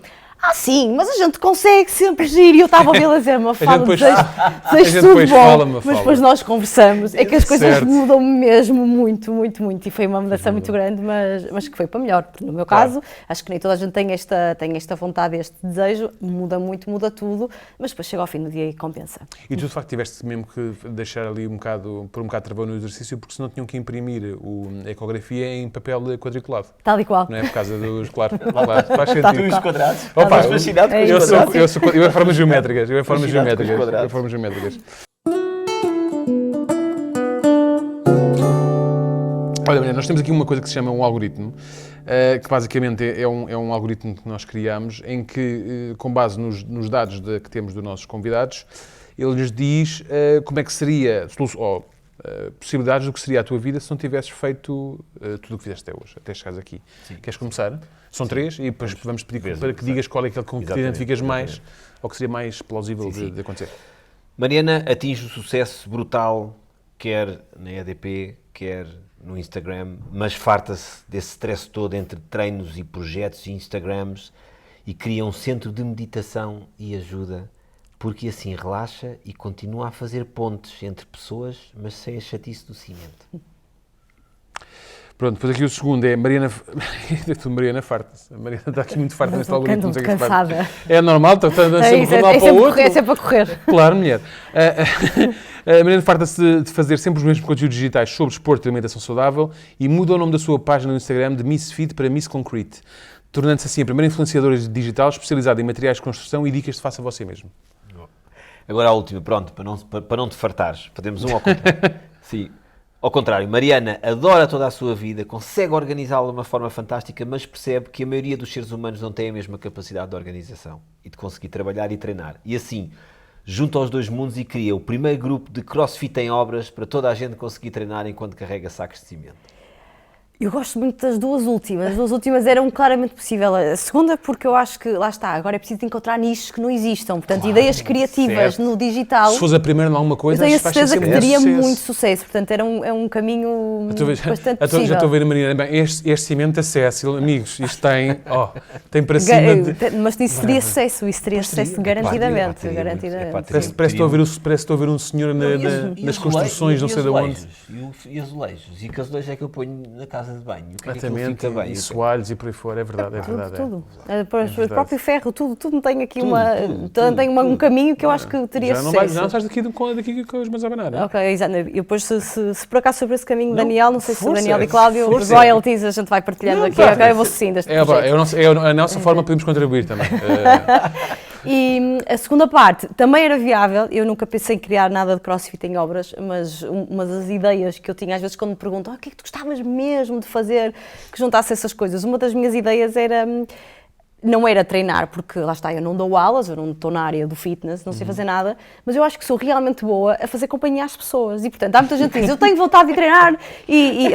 sim, mas a gente consegue sempre agir. E eu estava a ouvi-la dizer, Mafalda, desejo tudo bom. Mas depois nós conversamos. É que as coisas mudam mesmo muito, muito, muito. E foi uma mudança muito grande, mas que foi para melhor. Porque no meu caso, acho que nem toda a gente tem esta vontade, este desejo. Muda muito, muda tudo. Mas depois chega ao fim do dia e compensa. E tu, de facto, tiveste mesmo que deixar ali por um bocado travão no exercício, porque senão tinham que imprimir a ecografia em papel quadriculado. Tal e qual. Não é por causa dos... Claro, faz sentido. Os quadrados. Opa, fascinado com os quadrados. Eu é formas geométricas. Olha, Mariana, nós temos aqui uma coisa que se chama um algoritmo, que basicamente é um algoritmo que nós criamos, em que, com base nos dados que temos dos nossos convidados, ele lhes diz como é que seria, possibilidades do que seria a tua vida se não tivesses feito tudo o que fizeste até hoje, até chegares aqui. Sim. Queres começar? São 3 e depois vamos pedir para que digas qual é aquele com que te identificas mais ou que seria mais plausível de acontecer. Mariana atinge o sucesso brutal, quer na EDP, quer no Instagram, mas farta-se desse stress todo entre treinos e projetos e Instagrams e cria um centro de meditação e ajuda, porque assim relaxa e continua a fazer pontes entre pessoas, mas sem a chatice do cimento. Pronto, depois aqui o segundo é Mariana farta-se. A Mariana está aqui muito farta neste algoritmo. Estou cansada. É normal, está andando sempre de um lado para o outro. É sempre a correr. Claro, mulher. A Mariana farta-se de fazer sempre os mesmos conteúdos digitais sobre esporte e alimentação saudável e muda o nome da sua página no Instagram de Miss Fit para Miss Concrete, tornando-se assim a primeira influenciadora digital especializada em materiais de construção e dicas de faça você mesmo. Agora a última, pronto, para não te fartares, fazemos um ao contrário. Sim. Ao contrário, Mariana adora toda a sua vida, consegue organizá-la de uma forma fantástica, mas percebe que a maioria dos seres humanos não tem a mesma capacidade de organização e de conseguir trabalhar e treinar. E assim, junta os dois mundos e cria o primeiro grupo de CrossFit em obras para toda a gente conseguir treinar enquanto carrega sacos de cimento. Eu gosto muito das duas últimas. As duas últimas eram claramente possível. A segunda porque eu acho que, lá está, agora é preciso encontrar nichos que não existam. Portanto, claro, ideias criativas no digital. Se fosse a primeira em alguma coisa, eu tenho a certeza que teria muito sucesso. Portanto, era um caminho bastante possível. Já estou a ver a Mariana. Bem, este cimento acéssilo, amigos, isto tem para cima Mas isso teria sucesso. Isso teria sucesso garantidamente. Parece que estou a ver um senhor nas construções, não sei de onde. E azulejos. E que azulejos é que eu ponho na casa de banho? Exatamente, e soalhos e por aí fora, é verdade. Tudo. O próprio ferro, tudo tem aqui tem um caminho que eu acho que teria sucesso. Já não estás daqui com os mãos a abanar. Ok, exato. E depois, se por acaso sobre esse caminho, Daniel, não sei se o Daniel e Cláudio, os royalties a gente vai partilhando aqui, ok? Eu vou sim deste projeto. É a nossa forma podemos contribuir também. E a segunda parte também era viável. Eu nunca pensei em criar nada de CrossFit em obras, mas uma das ideias que eu tinha, às vezes, quando me perguntam o que é que tu gostavas mesmo de fazer que juntasse essas coisas, uma das minhas ideias era. Não era treinar, porque lá está, eu não dou aulas, eu não estou na área do fitness, não sei fazer nada, mas eu acho que sou realmente boa a fazer companhia às pessoas. E, portanto, há muita gente que diz, eu tenho vontade de treinar,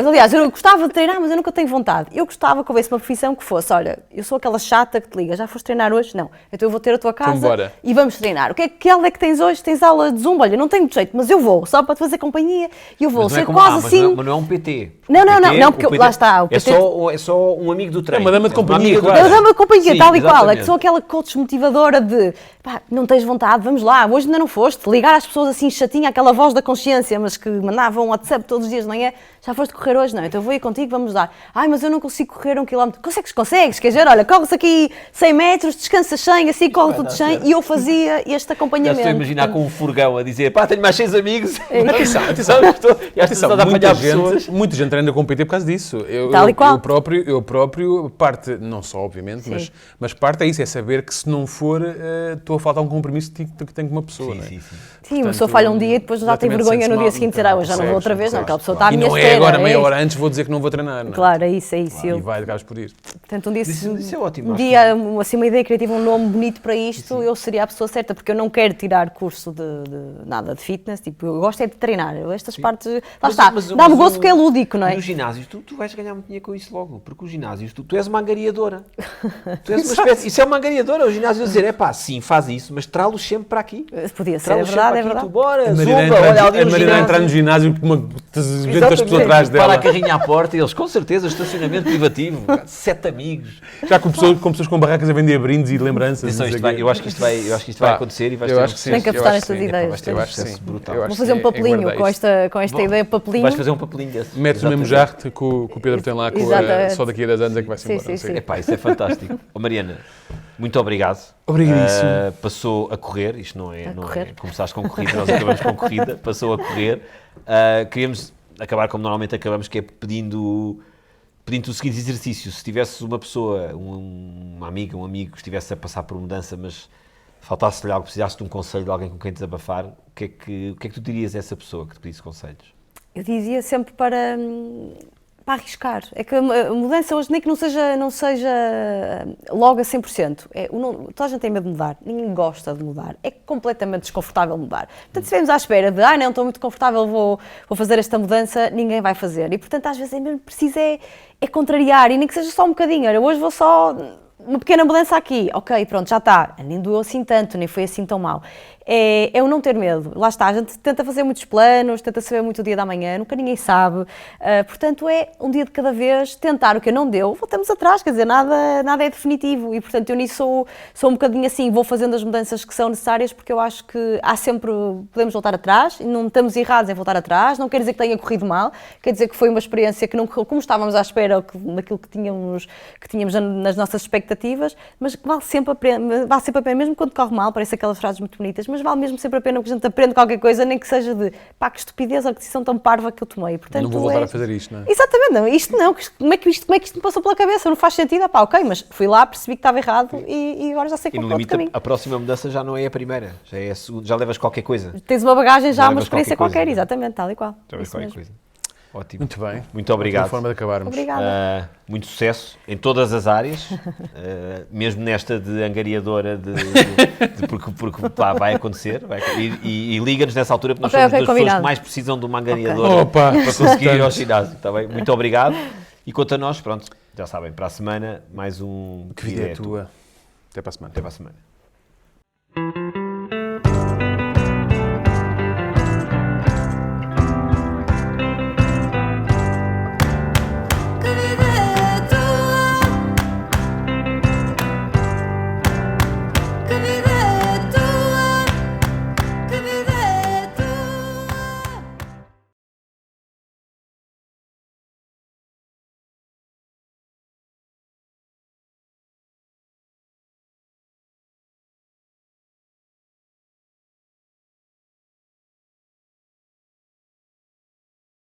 aliás, eu gostava de treinar, mas eu nunca tenho vontade. Eu gostava que houvesse uma profissão que fosse, olha, eu sou aquela chata que te liga, já foste treinar hoje? Não. Então eu vou ter a tua casa e vamos treinar. Que aula é que tens hoje? Tens aula de Zumba? Olha, não tenho muito jeito, mas eu vou, só para te fazer companhia, e eu vou. Mas não é ser como, quase assim... mas não é um PT. Não, porque PT lá está. O PT... é só um amigo do treino. É uma dama de companhia, claro. É uma dama de companhia, Sim, tal e qual. É exatamente. que sou aquela coach motivadora de pá, não tens vontade, vamos lá, hoje ainda não foste. Ligar às pessoas assim chatinha, aquela voz da consciência, mas que mandavam um WhatsApp todos os dias de manhã, já foste correr hoje? Não, então eu vou ir contigo, vamos dar. Ai, mas eu não consigo correr 1 km. Consegues, quer dizer, olha, corres aqui 100 metros, descansas 100, assim corre tudo 100, e eu fazia este Já acompanhamento. estou a imaginar com um furgão a dizer, pá, tenho mais 6 amigos. Atenção, muita gente treina com o PT por causa disso. Tal e qual. Eu próprio, parte, não só obviamente, mas parte é isso, é saber que se não for, estou a faltar um compromisso que tenho com uma pessoa. Sim, uma pessoa falha um dia e depois já tem vergonha no dia seguinte dizer, hoje já não vou outra vez, não, aquela pessoa está à minha espera. E não é agora, meia hora antes, vou dizer que não vou treinar. Claro, é isso. E vai, acabas por ir. Portanto, um dia, Isso é ótimo. um dia assim, uma ideia criativa, um nome bonito para isto, eu seria a pessoa certa, porque eu não quero tirar curso de nada de fitness, tipo, eu gosto é de treinar, estas partes, lá está, dá-me gosto porque é lúdico, não é? No ginásio, tu vais ganhar muito dinheiro com isso logo, porque o ginásio, tu és uma angariadora. Tu és uma espécie, isso é uma angariadora, o ginásio a dizer, é pá, sim, faz isso, mas trá-los sempre para aqui. Podia ser, é verdade. Tu, bora, A Zumba, olha ali no Mariana entrar no ginásio com uma 200 pessoas atrás dela. Para a carrinha à porta e eles, com certeza, estacionamento privativo, 7 amigos. Já com pessoas com barracas a vender brindes e lembranças. Eu acho que isto vai acontecer e vais ter um sim. Tem que apostar nestas ideias. Vai ter um sucesso brutal. Vou fazer um papelinho com esta ideia, papelinho. Vais fazer um papelinho desse. Metes no mesmo jarro que o Pedro tem lá, só daqui a 10 anos é que vai ser embora. Sim. Epá, isso é fantástico. Mariana, muito obrigado. Obrigadíssimo. Passou a correr, isto não é correr. Começaste com corrida, nós acabamos com corrida, passou a correr. Queríamos acabar como normalmente acabamos, que é pedindo o seguinte exercício: se tivesse uma pessoa, uma amiga, um amigo que estivesse a passar por mudança, mas faltasse-lhe algo, precisasse de um conselho de alguém com quem desabafar, o que é que tu dirias a essa pessoa que te pedisse conselhos? Eu dizia sempre para arriscar. É que a mudança hoje nem que não seja logo a 100%. Toda a gente tem medo de mudar. Ninguém gosta de mudar. É completamente desconfortável mudar. Portanto, se estivermos à espera de não estou muito confortável, vou fazer esta mudança, ninguém vai fazer. E, portanto, às vezes é mesmo preciso contrariar, e nem que seja só um bocadinho. Olha, hoje vou só uma pequena mudança aqui. Ok, pronto, já está. Nem doeu assim tanto, nem foi assim tão mal. É o não ter medo. Lá está, a gente tenta fazer muitos planos, tenta saber muito o dia da manhã, nunca ninguém sabe. Portanto, é um dia de cada vez, tentar o que não deu, voltamos atrás, quer dizer, nada é definitivo. E, portanto, eu nisso sou um bocadinho assim, vou fazendo as mudanças que são necessárias, porque eu acho que podemos voltar atrás, e não estamos errados em voltar atrás, não quer dizer que tenha corrido mal, quer dizer que foi uma experiência que não correu como estávamos à espera, daquilo que tínhamos nas nossas expectativas, mas vale sempre a pena, mesmo quando corre mal, parece aquelas frases muito bonitas, mas vale mesmo sempre a pena que a gente aprenda qualquer coisa, nem que seja de pá, que estupidez ou que decisão tão parva que eu tomei. Portanto, não vou voltar a fazer isto, não é? Exatamente, não, isto não, como é que isto me passou pela cabeça? Não faz sentido, ok, mas fui lá, percebi que estava errado e agora já sei que no limite a próxima mudança já não é a primeira, já é a segunda, já levas qualquer coisa. Tens uma bagagem, já uma levas experiência qualquer, coisa, exatamente, tal e qual. Já levas qualquer coisa. Ótimo. Muito bem. Muito obrigado. Uma forma de acabarmos. Obrigada. Muito sucesso em todas as áreas, mesmo nesta de angariadora, porque pá, vai acontecer. E liga-nos nessa altura, porque nós somos das pessoas que mais precisam de uma angariadora para conseguir ir ao ginásio. Tá bem? Muito obrigado. E quanto a nós, pronto, já sabem, para a semana, mais um Que vida é tua. Até para a semana. Até para a semana.